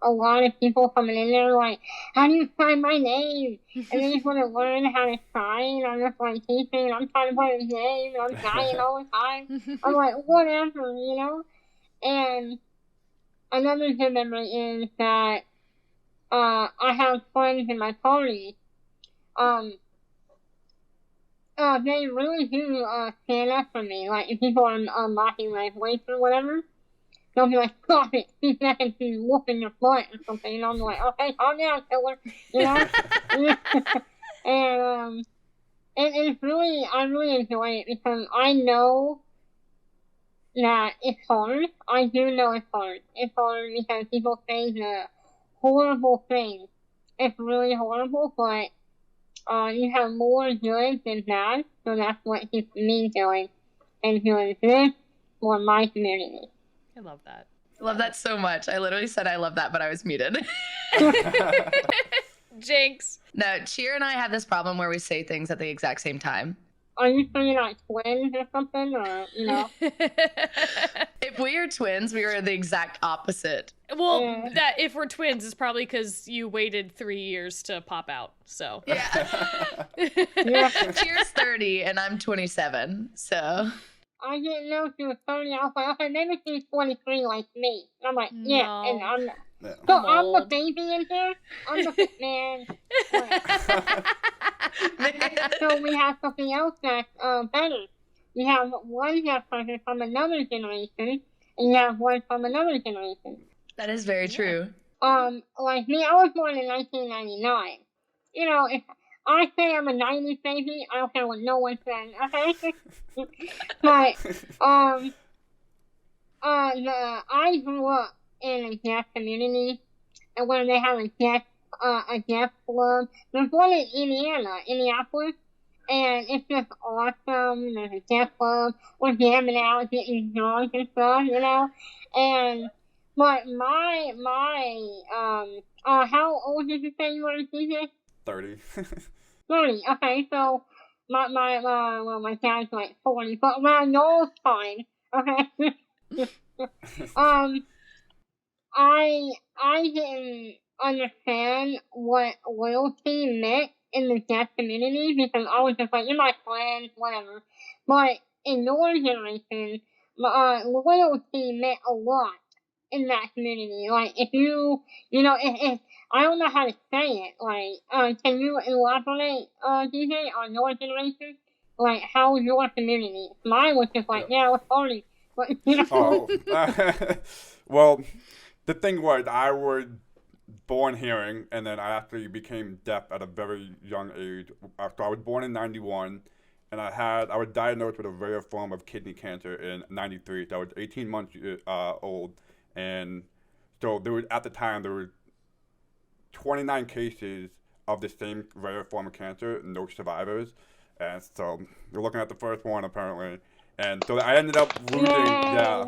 a lot of people coming in there like, how do you sign my name? And they just want to learn how to sign. I'm just like teaching, I'm trying to put his name, and I'm dying all the time. I'm like, whatever, you know? And another good memory is that I have friends in my party. They really do stand up for me. Like, if people are mocking my voice or whatever, they'll be like, "Stop it! She's not going to whoop in your butt or something." And I'm like, "Okay, calm down, killer." You know? And it's really, I really enjoy it because I know that it's hard. I do know it's hard. It's hard because people say the horrible things. It's really horrible, but you have more good than bad, so that's what keeps me going and doing this for my community. I love that. I love that so much. I literally said I love that, but I was muted. Jinx. No, Cheer and I have this problem where we say things at the exact same time. Are you saying like twins or something, or, you know? If we are twins, we are the exact opposite. Well, Yeah. that if we're twins is probably because you waited 3 years to pop out. So Yeah. Yeah. Cheer's 30 and I'm 27, so. I didn't know she was 30. I was like, okay, maybe she's 23 like me. And I'm like, yeah, No. and I'm... Yeah. So I'm I'm the old. baby in here? I'm the man. So we have something else that's better. You have one deaf person from another generation, and you have one from another generation. That is very true. Like me, I was born in 1999. You know, if I say I'm a 90s baby, I don't care what no one says, okay? But, I grew up in a deaf community, and where they have a deaf club. There's one in Indiana, Indianapolis, and it's just awesome. There's a deaf club. We're jamming out, getting drunk and stuff, you know? And, but how old did you say you were, DJ? 30. 30. Okay, so my dad's like 40, but around those time, okay. I didn't understand what loyalty meant in the deaf community because I was just like, you're my friend, whatever. But in your generation, loyalty meant a lot in that community. Like, if if I don't know how to say it. Like, can you elaborate, DJ, on your generation? Like, how was your community? Mine was just like, yeah, it was party. But, you know. Oh. Well, the thing was, I was born hearing, and then I actually became deaf at a very young age. So I was born in 91, and I was diagnosed with a rare form of kidney cancer in 93. So I was 18 months old, and so at the time there were 29 cases of the same rare form of cancer, no survivors. And so you're looking at the first one apparently. And so I ended up losing, yeah.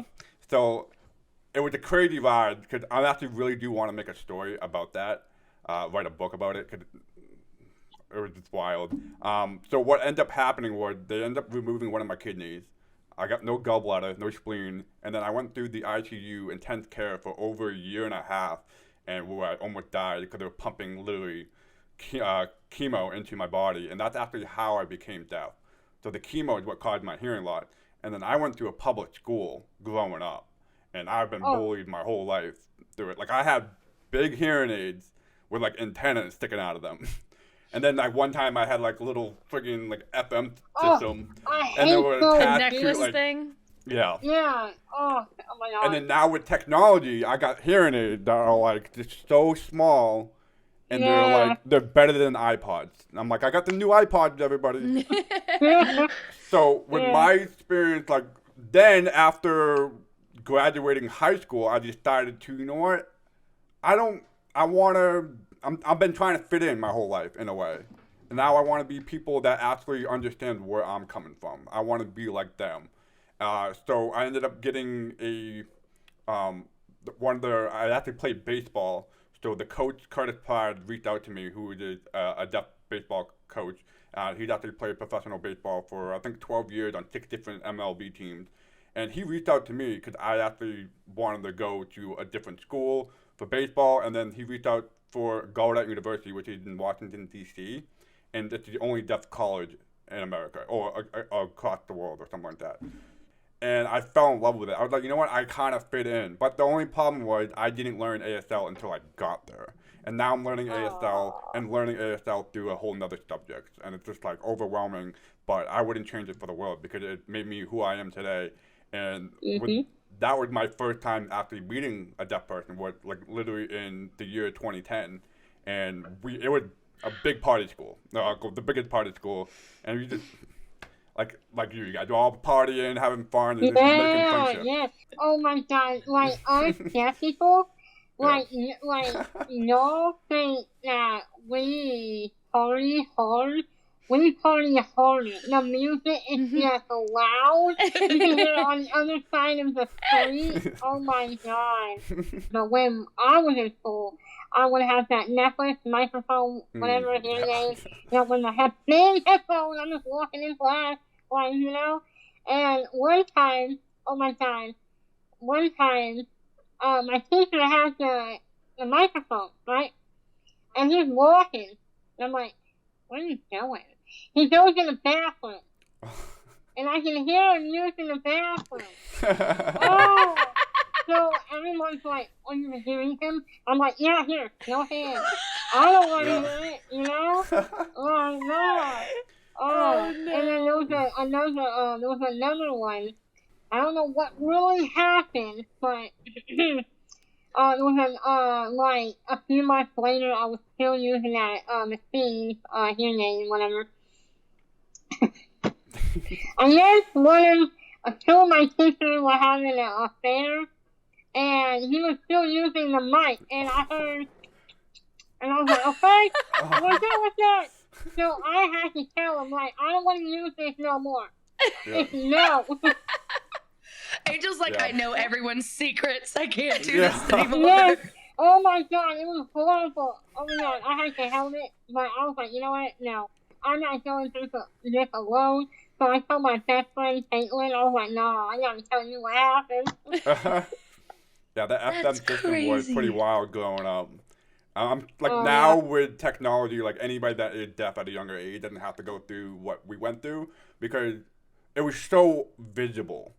So it was a crazy ride because I actually really do want to make a story about that, write a book about it because it was just wild. So what ended up happening was they ended up removing one of my kidneys. I got no gallbladder, no spleen, and then I went through the ICU intense care for over a year and a half, and where I almost died because they were pumping literally chemo into my body, and that's actually how I became deaf. So the chemo is what caused my hearing loss. And then I went to a public school growing up, and I've been bullied my whole life through it. Like, I had big hearing aids with like antennas sticking out of them. And then like one time I had like a little friggin' like FM system, and they were attached to necklace like thing. Yeah. Oh my god. And then now with technology, I got hearing aids that are like just so small, and they're better than iPods. And I'm like, I got the new iPods, everybody. So with my experience, like then after graduating high school, I decided to, you know what? I've been trying to fit in my whole life in a way. And now I want to be people that actually understand where I'm coming from. I want to be like them. So I ended up getting I actually played baseball. So the coach, Curtis Pride, reached out to me, who is a deaf baseball coach. He's actually played professional baseball for, I think, 12 years on 6 different MLB teams. And he reached out to me because I actually wanted to go to a different school for baseball. And then he reached out for Gallaudet University, which is in Washington, D.C. And it's the only deaf college in America, or across the world, or something like that. and I fell in love with it. I was like, you know what, I kind of fit in. But the only problem was I didn't learn ASL until I got there. And now I'm learning ASL and learning ASL through a whole nother subject. And it's just like overwhelming, but I wouldn't change it for the world because it made me who I am today. And that was my first time actually meeting a deaf person, was like literally in the year 2010. And it was a big party school, the biggest party school. And we just, like you guys all partying, having fun, and just making friendships. Yeah. Oh my God! Like us deaf people, like y'all think that we party hard. We party hard. The music is just loud. You can hear it on the other side of the street. Oh my God! But when I was in school, I would have that necklace, microphone, whatever hearing aid. When I have big headphones, I'm just walking in class. Like, you know, and one time, oh my God, my teacher has the microphone, right? And he's walking. And I'm like, where are you going? He goes in the bathroom. And I can hear him using the bathroom. Oh! So everyone's like, are you hearing him? I'm like, yeah, here, go ahead. I don't want to hear it, you know? Oh, no. Oh, no. And then there was another one. I don't know what really happened, but it was like a few months later, I was still using that machine, hearing aid, whatever. And then two of my teachers were having an affair, and he was still using the mic, and I heard, and I was like, okay, what's that? So I had to tell him, like, I don't want to use this no more. It's no. Angel's like, I know everyone's secrets. I can't do this anymore. Yes. Oh my God, it was horrible. Oh my God, I had to help it, but I was like, you know what? No, I'm not going through this alone. So I told my best friend, Caitlin, I was like, no, I gotta tell you what happened. Yeah, the FM system was pretty wild growing up. Now with technology, like anybody that is deaf at a younger age doesn't have to go through what we went through because it was so visible.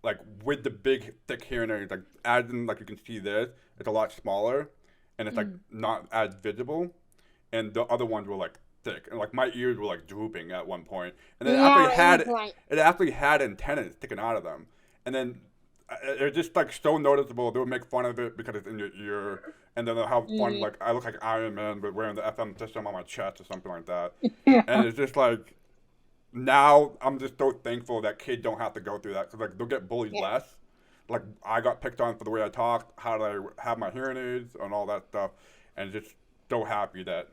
Like with the big thick hearing aids, like as in like you can see this, it's a lot smaller and it's like not as visible. And the other ones were like thick and like my ears were like drooping at one point. And then it actually had antennas sticking out of them. And then it's just like so noticeable. They would make fun of it because it's in your ear, and then they'll have fun like I look like Iron Man but wearing the FM system on my chest or something like that. And it's just like now I'm just so thankful that kids don't have to go through that because like they'll get bullied less. Like I got picked on for the way I talked, how did I have my hearing aids, and all that stuff, and just so happy that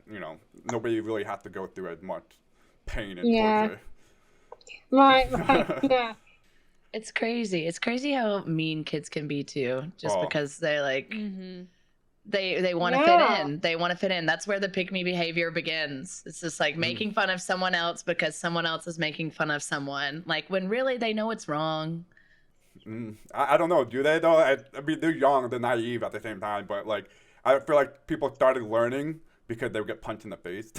nobody really has to go through as much pain and torture. Right. Yeah. It's crazy. It's crazy how mean kids can be too, just because they're like, they want to fit in. They want to fit in. That's where the pick me behavior begins. It's just like making fun of someone else because someone else is making fun of someone. Like when really they know it's wrong. I don't know. Do they though? I mean, they're young, they're naive at the same time, but like I feel like people started learning because they would get punched in the face.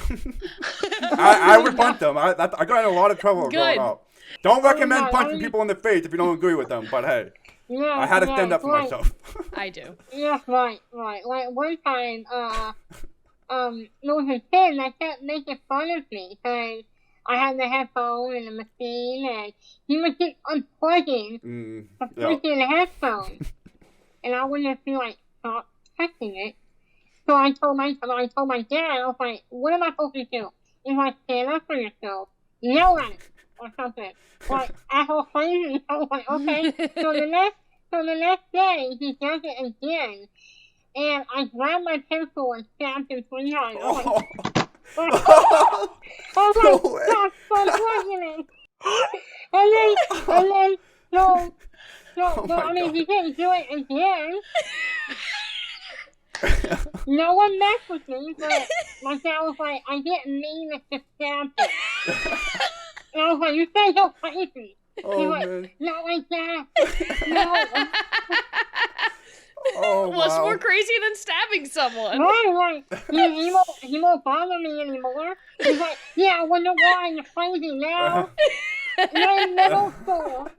I would punch them. I got in a lot of trouble growing up. Don't recommend punching people in the face if you don't agree with them, but hey, I had to stand up for myself. I do. Yeah, right. Like one time, there was a kid that kept making fun of me because I had the headphone and the machine, and he was just unplugging the freaking headphone, and I would just be like, stop touching it. So I told my dad, I was like, what am I supposed to do? He's like, stand up for yourself, yell at it, or something. Like, I was crazy. I was like, okay. So the next day, he does it again, and I grabbed my pencil and stabbed him 3 times. I was like, stop plugging it. And then, I mean, he didn't do it again. No one messed with me, but my dad was like, I didn't mean it to stab him. And I was like, you say so crazy. He's like, not like that. No. What's more crazy than stabbing someone? Right. He won't bother me anymore. He's like, yeah, I wonder why you're crazy now. You're in middle school.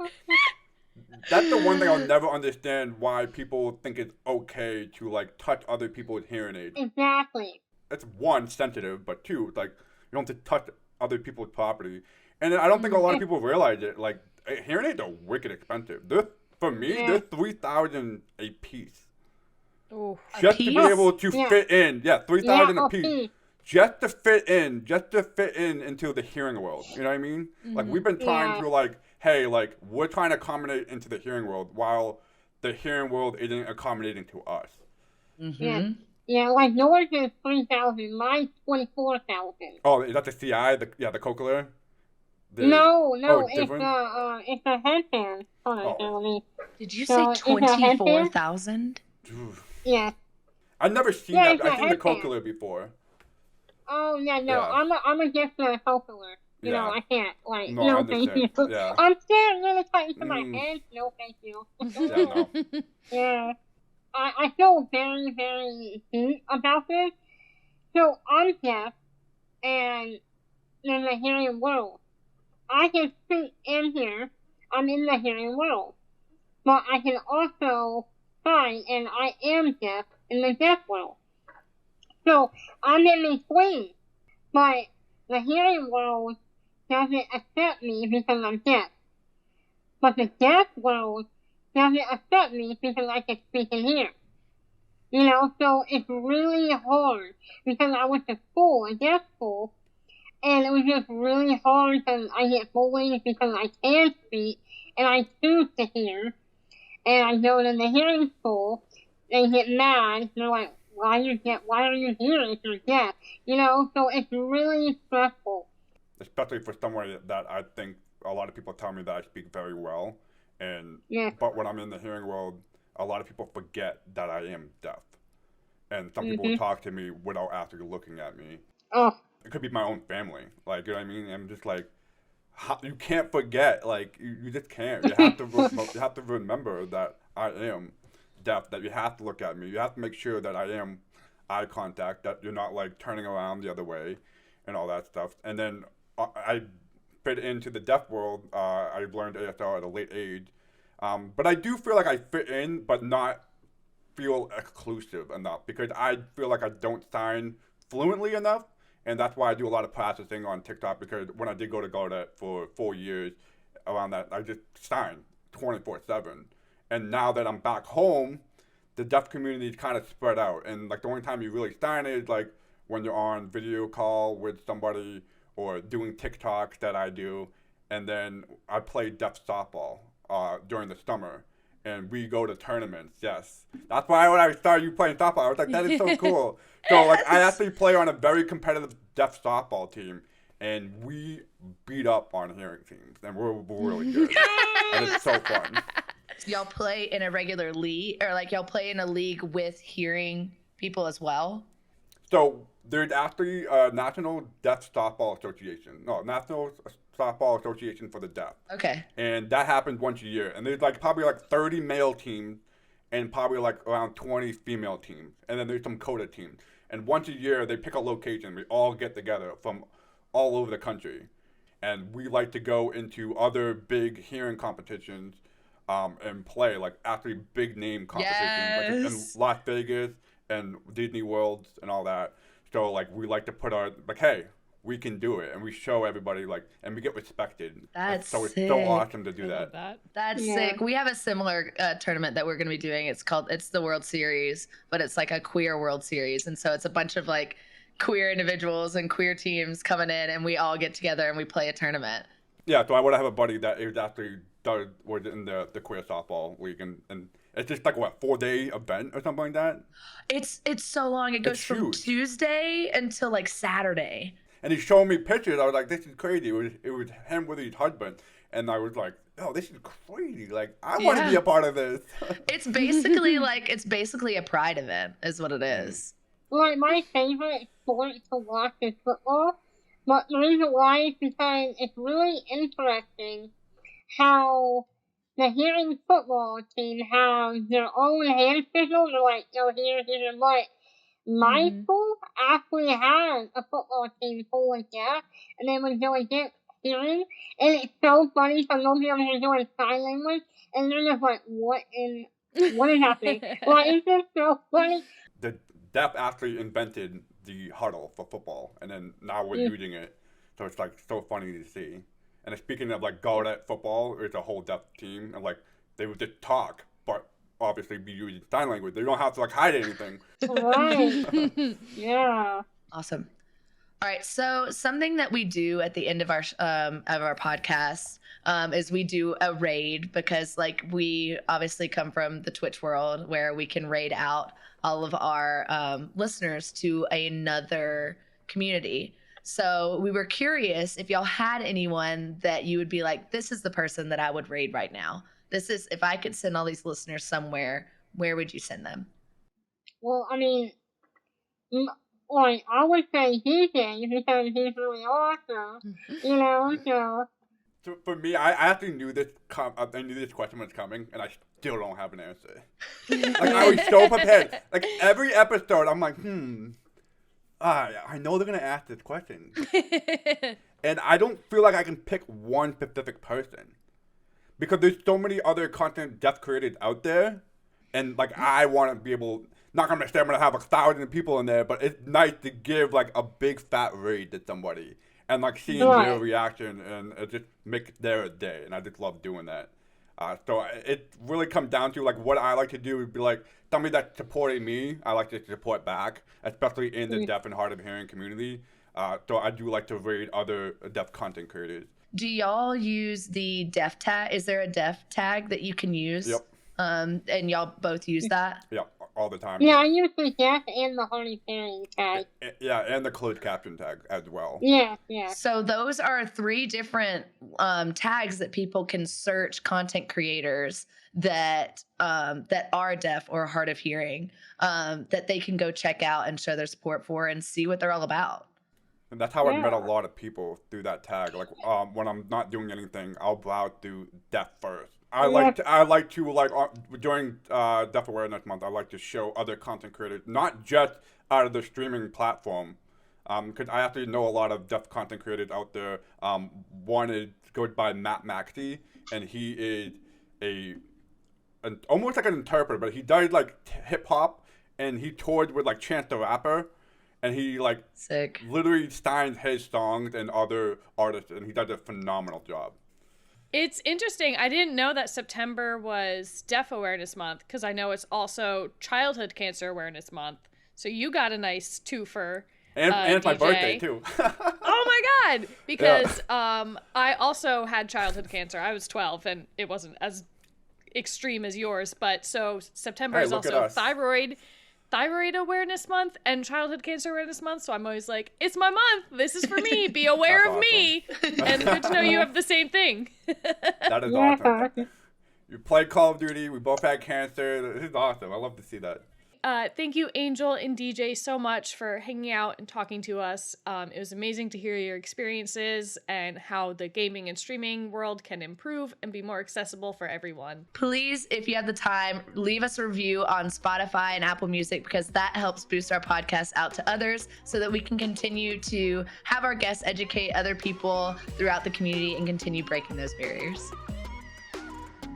that's the one thing I'll never understand, why people think it's okay to like touch other people with hearing aids. Exactly. It's one, sensitive, but two, like you don't have to touch other people's property. And I don't think a lot of people realize it. Like hearing aids are wicked expensive. For me, they're $3,000 a piece. Ooh. Just to be able to fit in. Yeah, $3,000 a piece. Just to fit in into the hearing world. You know what I mean? Mm-hmm. Like we've been trying to like, hey, like we're trying to accommodate into the hearing world while the hearing world isn't accommodating to us. Mm-hmm. Yeah, like yours is 3,000, mine's 24,000. Oh, is that the CI? The cochlear? No, it's a headband. Did you say 24,000? Yeah. I've never seen that. I've seen the cochlear before. Oh yeah, no, yeah. I'm against the cochlear. You know, I can't no thank you. Yeah. I'm staring really tight into my head. No, thank you. Yeah, no. Yeah. I feel very, very deep about this. So I'm deaf, and in the hearing world, I can speak in here. I'm in the hearing world, but I can also sign, and I am deaf in the deaf world. So I'm in between, but the hearing world doesn't accept me because I'm deaf. But the deaf world doesn't accept me because I can speak in here. You know, so it's really hard because I went to school, a deaf school, and it was just really hard because I get bullied because I can speak and I choose to hear. And I go to the hearing school, they get mad, they're like, why are you here if you're deaf? You know, so it's really stressful. Especially for someone that I think a lot of people tell me that I speak very well. But when I'm in the hearing world, a lot of people forget that I am deaf. And some people will talk to me without actually looking at me. Oh. It could be my own family. Like, you know what I mean? I'm just like, you can't forget. Like, you just can't. You have to remember that I am deaf, that you have to look at me. You have to make sure that I am eye contact, that you're not like turning around the other way and all that stuff. And then I fit into the deaf world. I learned ASL at a late age. But I do feel like I fit in, but not feel exclusive enough, because I feel like I don't sign fluently enough. And that's why I do a lot of practicing on TikTok, because when I did go to Gaudet for 4 years, around that, I just signed 24/7. And now that I'm back home, the deaf community is kind of spread out. And like the only time you really sign is like when you're on video call with somebody or doing TikToks that I do. And then I play deaf softball during the summer. And we go to tournaments, yes. That's why when I started you playing softball, I was like, that is so cool. So like I actually play on a very competitive deaf softball team. And we beat up on hearing teams. And we're really good. And it's so fun. Y'all play in a regular league, or like y'all play in a league with hearing people as well? So there's actually a National Deaf Softball Association. No, National Softball Association for the Deaf. Okay. And that happens once a year. And there's like probably like 30 male teams and probably like around 20 female teams. And then there's some coda teams. And once a year they pick a location. We all get together from all over the country. And we like to go into other big hearing competitions and play like actually big name competitions, like in Las Vegas and Disney Worlds and all that. So like we like to put our like, hey, we can do it, and we show everybody like, and we get respected. That's so sick. It's so awesome to do that. That's sick. We have a similar tournament that we're going to be doing. It's the World Series, but it's like a queer World Series, and so it's a bunch of like queer individuals and queer teams coming in, and we all get together and we play a tournament. Yeah, so I would have a buddy that is actually was in the queer softball league, and it's just like what, 4-day event or something like that. It's so long. It goes from Tuesday until like Saturday. And he's showing me pictures. I was like, this is crazy. It was him with his husband, and I was like, oh, this is crazy. Like I want to be a part of this. It's basically a pride event, is what it is. Like my favorite sport to watch is football, but the reason why is because it's really interesting how the hearing football team has their own hand signals. They're like, oh, here, but my school actually has a football team full of deaf, and they would go against hearing, and it's so funny because they'll be able to do sign language, and they're just like, what is happening? Like, it's just so funny. The deaf actually invented the huddle for football, and then now we're using it, so it's like so funny to see. And speaking of like Gaudet football, it's a whole deaf team, and like they would just talk, but obviously be using sign language. They don't have to like hide anything. Right. Yeah. Awesome. All right, so something that we do at the end of our podcast is we do a raid, because like we obviously come from the Twitch world where we can raid out all of our listeners to another community. So we were curious if y'all had anyone that you would be like, this is the person that I would raid right now. This is, if I could send all these listeners somewhere, where would you send them? Well, I mean, like, I would say DJ because he's really awesome, you know, so. So for me, I actually knew this question was coming, and I still don't have an answer. Like, I was so prepared. Like, every episode, I'm like, I know they're going to ask this question. And I don't feel like I can pick one specific person. Because there's so many other content deaf creators out there. And, like, I want to be able, not going to say I'm going to have 1,000 people in there, but it's nice to give, like, a big fat raid to somebody. And, like, seeing their reaction, and it just makes their day. And I just love doing that. So it really comes down to, like, what I like to do would be, like, somebody that's supporting me, I like to support back, especially in the deaf and hard of hearing community. So I do like to raid other deaf content creators. Do y'all use the deaf tag? Is there a deaf tag that you can use? Yep. And y'all both use that? Yeah, all the time. Yeah, I use the deaf and the hard of hearing tag. Yeah, and the closed caption tag as well. Yeah. So those are 3 different tags that people can search content creators that are deaf or hard of hearing, that they can go check out and show their support for and see what they're all about. And that's how I met a lot of people through that tag. Like, when I'm not doing anything, I'll browse through deaf first. I like to during Deaf Awareness Month, I like to show other content creators, not just out of the streaming platform, because I actually know a lot of deaf content creators out there. One goes by Matt Maxey, and he is almost like an interpreter, but he does like hip hop, and he toured with like Chance the Rapper. And he, like, sick, literally signs his songs and other artists, and he does a phenomenal job. It's interesting. I didn't know that September was Deaf Awareness Month, because I know it's also Childhood Cancer Awareness Month. So you got a nice twofer. And it's my DJ. birthday, too. Oh, my God. Because I also had childhood cancer. I was 12, and it wasn't as extreme as yours. But so September is also Thyroid Awareness Month and Childhood Cancer Awareness Month, so I'm always like, it's my month. This is for me. Be aware of me. And good to know you have the same thing. That is awesome. You played Call of Duty. We both had cancer. This is awesome. I love to see that. Thank you, Angel and DJ, so much for hanging out and talking to us. It was amazing to hear your experiences and how the gaming and streaming world can improve and be more accessible for everyone. Please, if you have the time, leave us a review on Spotify and Apple Music, because that helps boost our podcast out to others so that we can continue to have our guests educate other people throughout the community and continue breaking those barriers.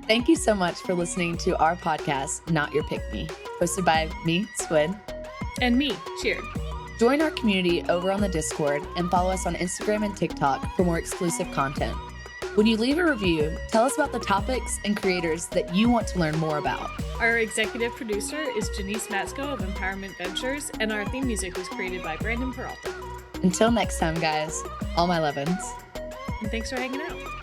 Thank you so much for listening to our podcast, Not Your Pick Me, hosted by me, Swin. And me, Cheer. Join our community over on the Discord and follow us on Instagram and TikTok for more exclusive content. When you leave a review, tell us about the topics and creators that you want to learn more about. Our executive producer is Janice Matsko of Empowerment Ventures, and our theme music was created by Brandon Peralta. Until next time, guys, all my lovin's. And thanks for hanging out.